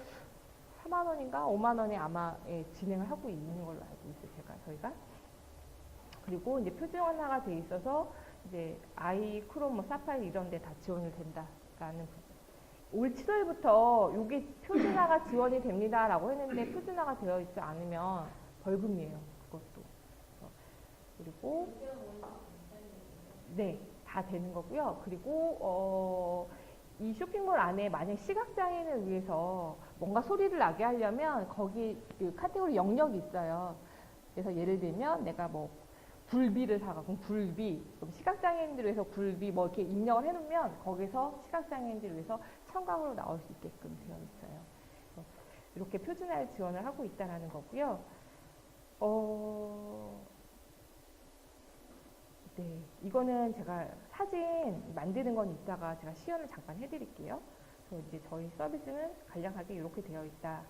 [SPEAKER 1] 4만 원인가 5만 원에 아마 진행을 하고 있는 걸로 알고 있어요. 저희가. 그리고 이제 표준화가 돼 있어서 이제 아이, 크롬, 뭐 사파리 이런 데 다 지원이 된다라는 부분. 올 7월부터 여기 표준화가 지원이 됩니다라고 했는데 표준화가 되어 있지 않으면 벌금이에요. 그것도. 그리고 네, 다 되는 거고요. 그리고 이 쇼핑몰 안에 만약 시각장애인을 위해서 뭔가 소리를 나게 하려면 거기 그 카테고리 영역이 있어요. 그래서 예를 들면 내가 뭐 굴비를 사가, 그럼 굴비, 그럼 시각장애인들을 위해서 굴비 뭐 이렇게 입력을 해놓으면 거기서 시각장애인들을 위해서 청각으로 나올 수 있게끔 되어 있어요. 이렇게 표준화를 지원을 하고 있다는 거고요. 네, 이거는 제가 사진 만드는 건 이따가 제가 시연을 잠깐 해드릴게요. 그래서 이제 저희 서비스는 간략하게 이렇게 되어 있다.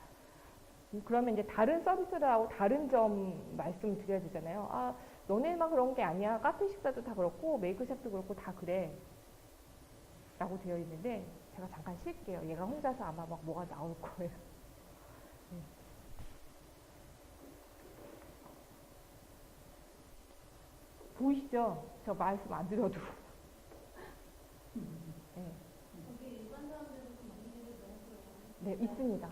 [SPEAKER 1] 그러면 이제 다른 서비스들하고 다른 점 말씀을 드려야 되잖아요. 아, 너네만 그런 게 아니야. 카페 식사도 다 그렇고 메이크샵도 그렇고 다 그래. 라고 되어 있는데 제가 잠깐 쉴게요. 얘가 혼자서 아마 막 뭐가 나올 거예요. 네. 보이시죠? 저 말씀 안 드려도. 네. 네, 있습니다.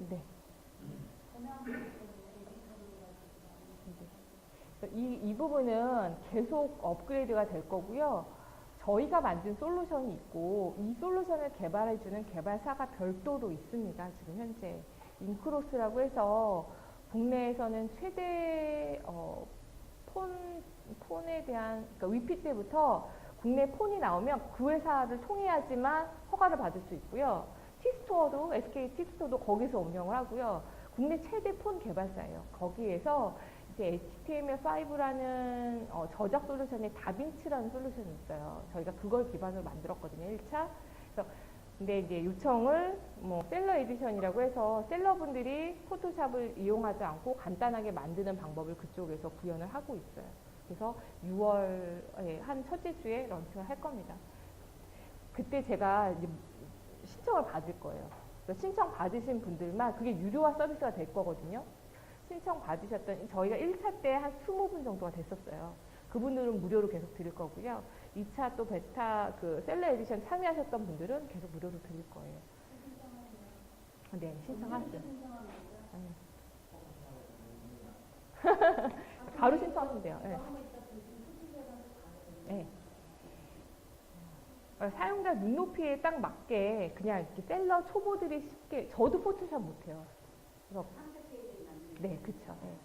[SPEAKER 1] 네. 이 부분은 계속 업그레이드가 될 거고요. 저희가 만든 솔루션이 있고 이 솔루션을 개발해주는 개발사가 별도로 있습니다. 지금 현재 인크로스라고 해서 국내에서는 최대 폰에 대한 그러니까 위피 때부터 국내 폰이 나오면 그 회사를 통해야지만 허가를 받을 수 있고요. T스토어도 SK T스토어도 거기서 운영을 하고요. 국내 최대 폰 개발사예요. 거기에서 이제 HTML5라는 저작 솔루션의 다빈치라는 솔루션이 있어요. 저희가 그걸 기반으로 만들었거든요. 1차. 그래서 근데 이제 요청을 뭐 셀러 에디션이라고 해서 셀러분들이 포토샵을 이용하지 않고 간단하게 만드는 방법을 그쪽에서 구현을 하고 있어요. 그래서 6월 한 첫째 주에 런칭을 할 겁니다. 그때 제가 이제 신청을 받을 거예요. 신청 받으신 분들만 그게 유료화 서비스가 될 거거든요. 신청 받으셨던 저희가 1차 때 한 20분 정도가 됐었어요. 그분들은 무료로 계속 드릴 거고요. 2차 또 베타 그 셀러 에디션 참여하셨던 분들은 계속 무료로 드릴 거예요. 네, 신청하세요. 바로 신청하시면 돼요. 네. 네. 사용자 눈높이에 딱 맞게 그냥 이렇게 셀러 초보들이 쉽게 저도 포토샵 못해요. 그래서 네, 그쵸. 네.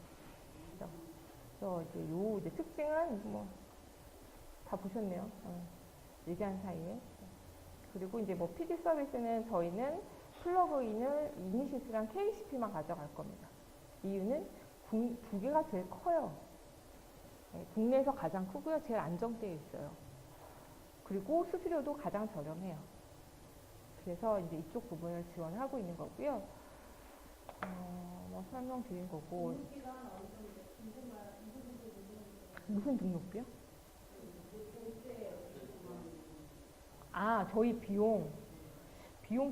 [SPEAKER 1] 그래서 이제 특징은 뭐 다 보셨네요. 얘기한 사이에. 그리고 이제 뭐 PD 서비스는 저희는 플러그인을 이니시스랑 KCP만 가져갈 겁니다. 이유는 두 개가 제일 커요. 네, 국내에서 가장 크고요. 제일 안정되어 있어요. 그리고 수수료도 가장 저렴해요. 그래서 이제 이쪽 부분을 지원하고 있는 거고요. 뭐 설명드린 거고. 무슨 등록비요? 아, 저희 비용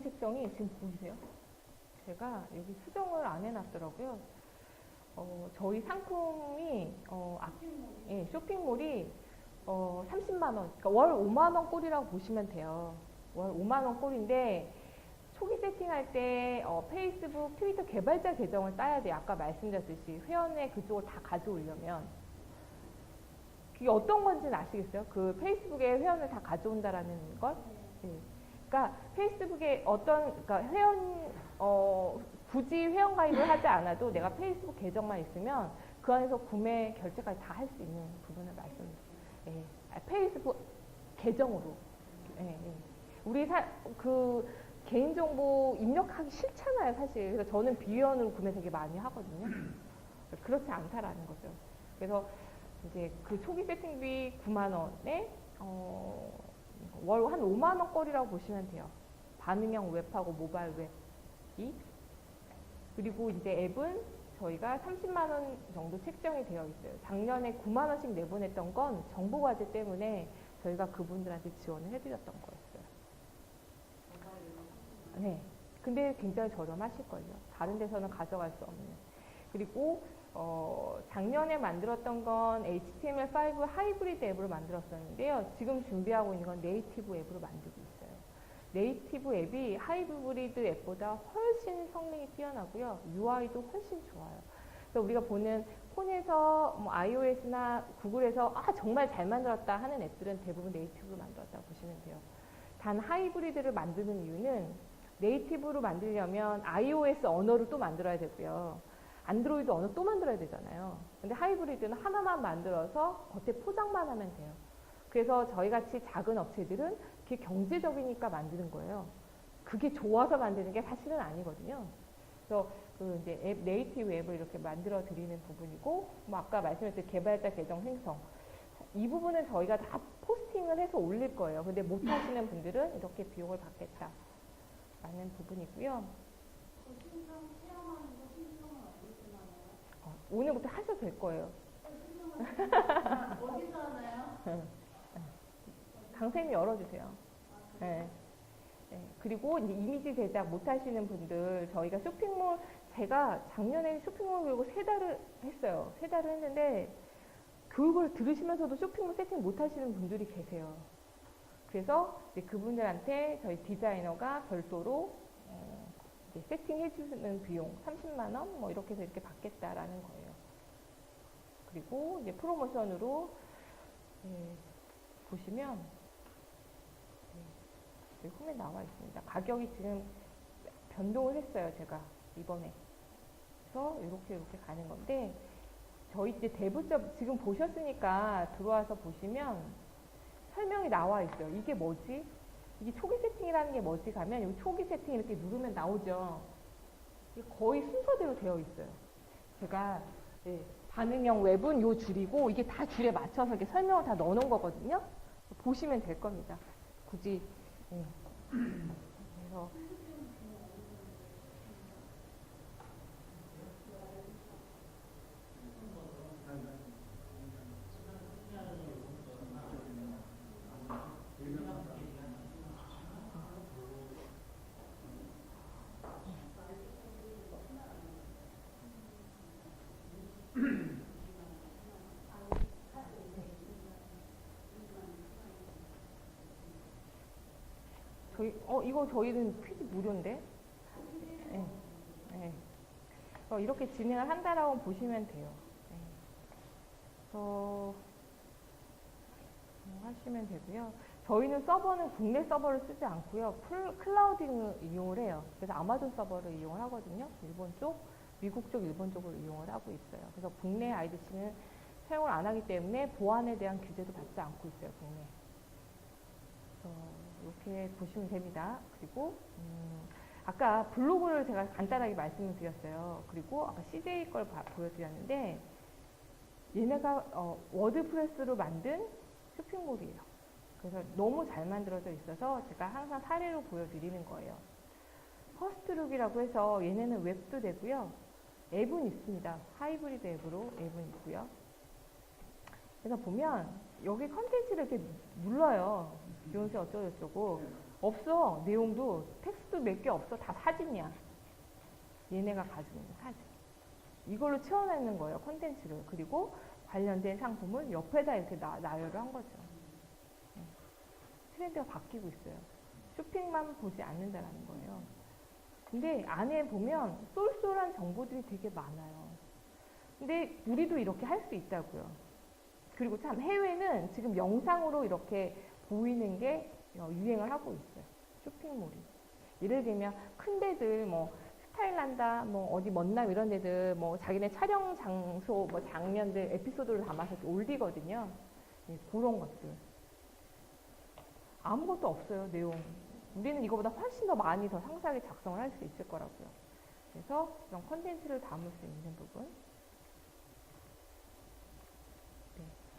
[SPEAKER 1] 책정이 지금 보이세요? 제가 여기 수정을 안 해놨더라고요. 저희 상품이 예, 쇼핑몰이 30만 원, 그러니까 월 5만 원 꼴이라고 보시면 돼요. 월 5만 원 꼴인데 초기 세팅할 때 페이스북, 트위터 개발자 계정을 따야 돼요. 아까 말씀드렸듯이 회원의 그쪽을 다 가져오려면. 그게 어떤 건지는 아시겠어요? 그 페이스북에 회원을 다 가져온다라는 걸? 네. 그러니까 페이스북에 그러니까 굳이 회원 가입을 하지 않아도 내가 페이스북 계정만 있으면 그 안에서 구매 결제까지 다 할 수 있는 부분을 말씀드려요. 예. 페이스북 계정으로. 예, 예. 우리 개인정보 입력하기 싫잖아요, 사실. 그래서 저는 비회원으로 구매 되게 많이 하거든요. 그렇지 않다라는 거죠. 그래서 이제 그 초기 세팅비 9만 원에 월 한 5만 원거리라고 보시면 돼요. 반응형 웹하고 모바일 웹이. 그리고 이제 앱은 저희가 30만 원 정도 책정이 되어 있어요. 작년에 9만 원씩 내보냈던 건 정보과제 때문에 저희가 그분들한테 지원을 해드렸던 거였어요. 네. 근데 굉장히 저렴하실걸요. 다른 데서는 가져갈 수 없는. 그리고 작년에 만들었던 건 HTML5 하이브리드 앱으로 만들었었는데요. 지금 준비하고 있는 건 네이티브 앱으로 만들고 있어요. 네이티브 앱이 하이브리드 앱보다 훨씬 성능이 뛰어나고요. UI도 훨씬 좋아요. 그래서 우리가 보는 폰에서 뭐 iOS나 구글에서 정말 잘 만들었다 하는 앱들은 대부분 네이티브로 만들었다고 보시면 돼요. 단 하이브리드를 만드는 이유는 네이티브로 만들려면 iOS 언어를 또 만들어야 되고요. 안드로이드 언어 또 만들어야 되잖아요. 근데 하이브리드는 하나만 만들어서 겉에 포장만 하면 돼요. 그래서 저희같이 작은 업체들은 그게 경제적이니까 만드는 거예요. 그게 좋아서 만드는 게 사실은 아니거든요. 그래서 이제 네이티브 앱을 이렇게 만들어 드리는 부분이고, 뭐 아까 말씀드렸듯이 개발자 계정 생성. 이 부분은 저희가 다 포스팅을 해서 올릴 거예요. 근데 못 하시는 분들은 이렇게 비용을 받겠다. 라는 부분이고요. 오늘부터 하셔도 될 거예요.
[SPEAKER 2] 어디서 하나요?
[SPEAKER 1] 강쌤이 열어주세요. 네. 네. 그리고 이제 이미지 제작 못 하시는 분들, 저희가 쇼핑몰, 제가 작년에 쇼핑몰 교육을 3달을 했어요. 3달을 했는데, 교육을 들으시면서도 쇼핑몰 세팅 못 하시는 분들이 계세요. 그래서 이제 그분들한테 저희 디자이너가 별도로 이제 세팅해주는 비용 30만 원 뭐 이렇게 해서 이렇게 받겠다라는 거예요. 그리고 이제 프로모션으로 보시면 여기 홈에 나와 있습니다. 가격이 지금 변동을 했어요, 제가 이번에. 그래서 이렇게 가는 건데, 저희 이제 대부접 지금 보셨으니까 들어와서 보시면 설명이 나와 있어요. 이게 뭐지? 이게 초기 세팅이라는 게 뭐지? 가면 여기 초기 세팅 이렇게 누르면 나오죠. 이게 거의 순서대로 되어 있어요. 제가 반응형 웹은 요 줄이고 이게 다 줄에 맞춰서 이렇게 설명을 다 넣어놓은 거거든요. 보시면 될 겁니다. 굳이. 그래서 이거 저희는 퀴즈 무료인데? 네. 네. 이렇게 진행을 한다라고 보시면 돼요. 네. 하시면 되고요. 저희는 서버는 국내 서버를 쓰지 않고요. 클라우딩을 이용을 해요. 그래서 아마존 서버를 이용을 하거든요. 일본 쪽, 미국 쪽, 일본 쪽을 이용을 하고 있어요. 그래서 국내 IDC는 사용을 안 하기 때문에 보안에 대한 규제도 받지 않고 있어요, 국내. 이렇게 보시면 됩니다. 그리고 아까 블로그를 제가 간단하게 말씀을 드렸어요. 그리고 아까 CJ 걸 보여드렸는데 얘네가 워드프레스로 만든 쇼핑몰이에요. 그래서 너무 잘 만들어져 있어서 제가 항상 사례로 보여드리는 거예요. 퍼스트룩이라고 해서 얘네는 웹도 되고요. 앱은 있습니다. 하이브리드 앱으로 앱은 있고요. 그래서 보면 여기 컨텐츠를 이렇게 눌러요. 비욘세 어쩌고저쩌고. 없어. 내용도 텍스트 몇 개 없어. 다 사진이야. 얘네가 가지고 있는 사진. 이걸로 채워내는 거예요. 컨텐츠를. 그리고 관련된 상품을 옆에다 이렇게 나열을 한 거죠. 트렌드가 바뀌고 있어요. 쇼핑만 보지 않는다라는 거예요. 근데 안에 보면 쏠쏠한 정보들이 되게 많아요. 근데 우리도 이렇게 할 수 있다고요. 그리고 참 해외는 지금 영상으로 이렇게 보이는 게 유행을 하고 있어요. 쇼핑몰이. 예를 들면 큰 데들 뭐 스타일란다, 뭐 어디 먼남 이런 데들 뭐 자기네 촬영 장소, 뭐 장면들, 에피소드를 담아서 이렇게 올리거든요. 예, 그런 것들. 아무것도 없어요, 내용. 우리는 이거보다 훨씬 더 많이 더 상세하게 작성을 할 수 있을 거라고요. 그래서 그런 컨텐츠를 담을 수 있는 부분.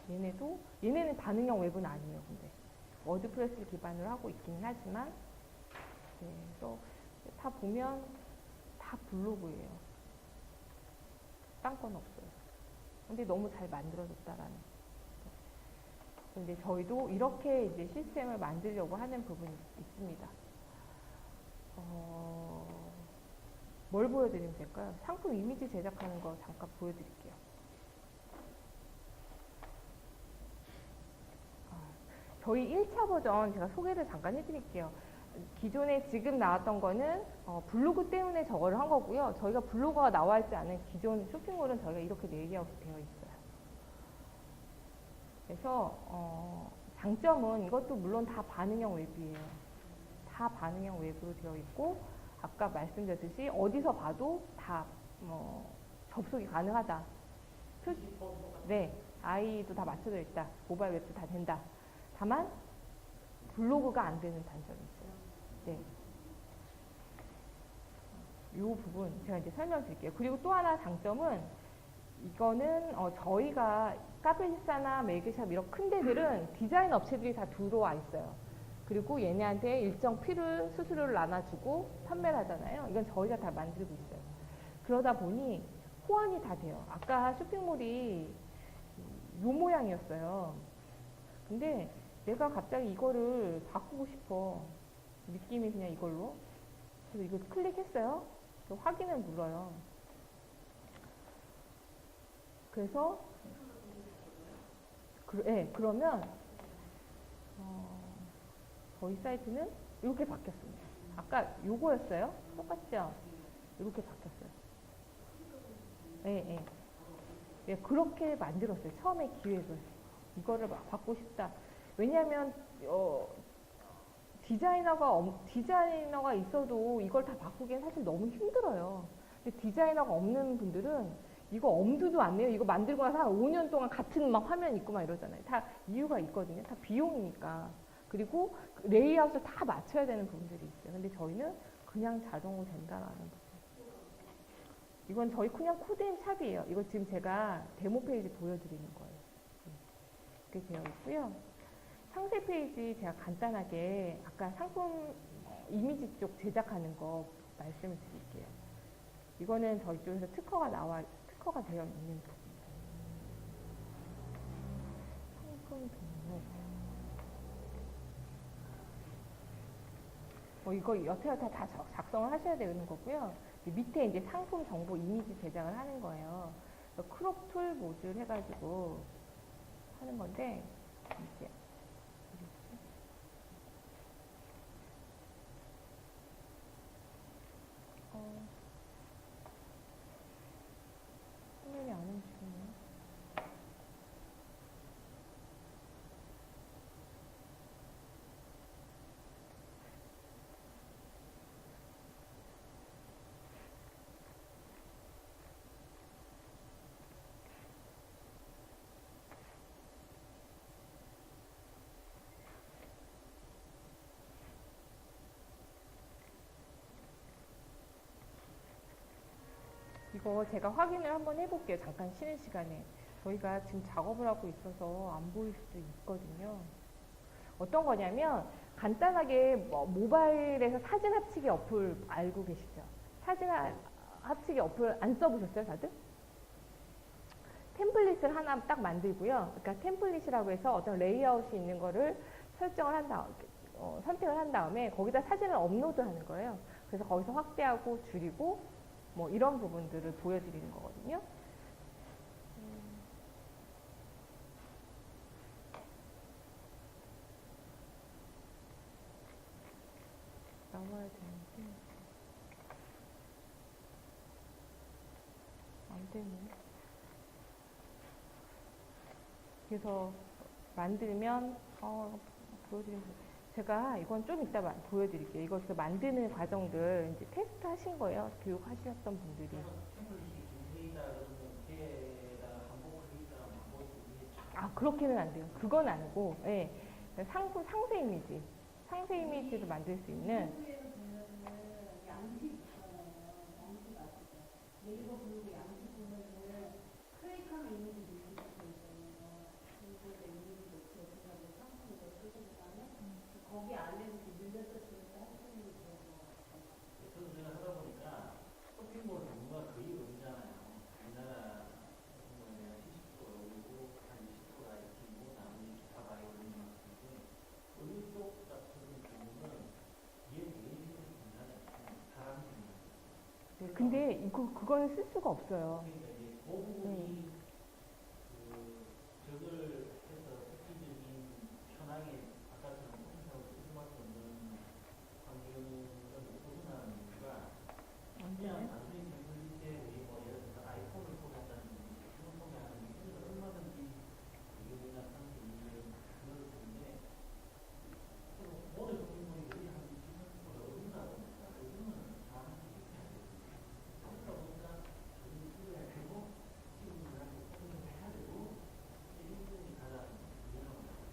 [SPEAKER 1] 네, 얘네는 반응형 웹은 아니에요, 근데. 워드프레스를 기반으로 하고 있기는 하지만, 네, 그래서 다 보면 다 블로그예요. 딴 건 없어요. 근데 너무 잘 만들어졌다라는. 근데 저희도 이렇게 이제 시스템을 만들려고 하는 부분이 있습니다. 뭘 보여드리면 될까요? 상품 이미지 제작하는 거 잠깐 보여드릴게요. 저희 1차 버전 제가 소개를 잠깐 해드릴게요. 기존에 지금 나왔던 거는 블로그 때문에 저거를 한 거고요. 저희가 블로그가 나와 있지 않은 기존 쇼핑몰은 저희가 이렇게 레이아웃이 되어 있어요. 그래서 장점은 이것도 물론 다 반응형 웹이에요. 다 반응형 웹으로 되어 있고 아까 말씀드렸듯이 어디서 봐도 다 접속이 가능하다. 네, 아이도 다 맞춰져 있다. 모바일 웹도 다 된다. 다만 블로그가 안 되는 단점이 있어요. 네. 이 부분 제가 이제 설명드릴게요. 그리고 또 하나 장점은 이거는 저희가 카페시사나 메이크샵 이런 큰 데들은 디자인 업체들이 다 들어와 있어요. 그리고 얘네한테 일정 수수료를 나눠주고 판매를 하잖아요. 이건 저희가 다 만들고 있어요. 그러다 보니 호환이 다 돼요. 아까 쇼핑몰이 요 모양이었어요. 근데 내가 갑자기 이거를 바꾸고 싶어. 느낌이 그냥 이걸로. 그래서 이거 클릭했어요. 확인을 눌러요. 그래서 그러면 저희 사이트는 이렇게 바뀌었습니다. 아까 요거였어요. 똑같죠? 이렇게 바뀌었어요. 예, 그렇게 만들었어요. 처음에 기획을. 이거를 바꾸고 싶다. 왜냐하면 디자이너가 있어도 이걸 다 바꾸기엔 사실 너무 힘들어요. 근데 디자이너가 없는 분들은 이거 엄두도 안 내요. 이거 만들고 나서 한 5년 동안 같은 막 화면 있고 막 이러잖아요. 다 이유가 있거든요. 다 비용이니까. 그리고 레이아웃을 다 맞춰야 되는 부분들이 있어요. 근데 저희는 그냥 자동으로 된다라는 부분. 이건 저희 그냥 코드앤 샵이에요. 이거 지금 제가 데모 페이지 보여드리는 거예요. 이렇게 되어 있고요. 상세 페이지 제가 간단하게 아까 상품 이미지 쪽 제작하는 거 말씀을 드릴게요. 이거는 저희 쪽에서 특허가 되어 있는 부분입니다. 상품 등록. 이거 여태여태 다 작성을 하셔야 되는 거고요. 밑에 이제 상품 정보 이미지 제작을 하는 거예요. 크롭 툴 모듈 해가지고 하는 건데 이제 화면이 안 움직이네요. 이거 제가 확인을 한번 해볼게요. 잠깐 쉬는 시간에. 저희가 지금 작업을 하고 있어서 안 보일 수도 있거든요. 어떤 거냐면 간단하게 모바일에서 사진 합치기 어플 알고 계시죠? 사진 합치기 어플 안 써보셨어요, 다들? 템플릿을 하나 딱 만들고요. 그러니까 템플릿이라고 해서 어떤 레이아웃이 있는 거를 선택을 한 다음에 거기다 사진을 업로드하는 거예요. 그래서 거기서 확대하고 줄이고 뭐 이런 부분들을 보여드리는 거거든요. 나와야 되는데 되네. 그래서 만들면 보여드리면 제가 이건 좀 이따 보여드릴게요. 이거 그 만드는 과정들 이제 테스트 하신 거예요. 교육하셨던 분들이. 아 그렇게는 안 돼요. 그건 아니고, 예. 상세 이미지, 상세 이미지를 만들 수 있는.
[SPEAKER 2] 블로그에서 보면은 양식 있잖아요. 양식 아시죠? 네이버 블로그 양식 보면은 클릭하면 이미지 밀릴 수 있잖아요. 그래서 이미지 넣고 제가 뭐 상품 이거 쓰고보다는 거기 안에서 밀려서 지금 하시는 게 좋은 것 같아요.
[SPEAKER 3] 저도 제가 하다 보니까 쇼핑몰 종류가 거의 없잖아요. 우리나라 쇼핑몰에 70%가 오르고 한 20%가 있고 나머지 기타 바이오리즘 같은데 어느 쪽 같은 경우는 얘 개인적으로 굉장히 사람이
[SPEAKER 1] 네, 근데 그거는 쓸 수가 없어요.
[SPEAKER 3] 그러니까 이제 그 부분이 적을 해서 특기적인 편하게 아까처럼 컴퓨터하고 쓸 수밖에 없는 환경을 못 벗어나는 이유가 그냥 단순히 템플릿에 우리 뭐 예를 들어서 아이폰을 소개한다는 제품을 소개하는 게 얼마든지 의견이나 상식 이런 그걸 보는데 모든 쇼핑몰이 우리 한 20%가 어딘가 보니까 요즘은 사람들이 이렇게 해야 되거든요. 그러다 보니까 저는 찍어야 되고 찍는 하고 소개를 해야 되고 이게 힘든 게 가장 위험한 것 같아요.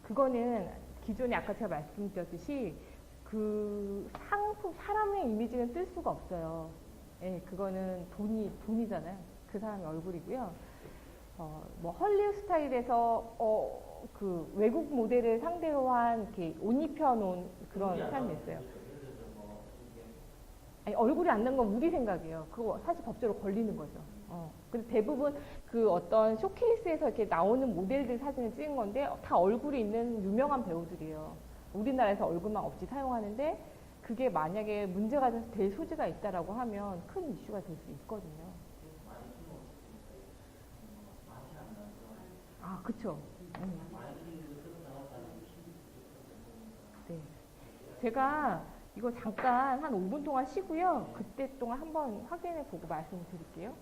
[SPEAKER 1] 그거는 기존에 아까 제가 말씀드렸듯이 그 상품 사람의 이미지는 뜰 수가 없어요. 예, 그거는 돈이잖아요. 그 사람의 얼굴이고요. 뭐 헐리우드 스타일에서 그 외국 모델을 상대로 한 이렇게 옷 입혀놓은 그런 사람이 있어요. 아니, 얼굴이 안 난 건 우리 생각이에요. 그거 사실 법적으로 걸리는 거죠. 근데 대부분 그 어떤 쇼케이스에서 이렇게 나오는 모델들 사진을 찍은 건데 다 얼굴이 있는 유명한 배우들이에요. 우리나라에서 얼굴만 없이 사용하는데 그게 만약에 문제가 될 소지가 있다라고 하면 큰 이슈가 될 수 있거든요. 아, 그쵸. 네. 제가 이거 잠깐 한 5분 동안 쉬고요. 그때 동안 한번 확인해 보고 말씀드릴게요.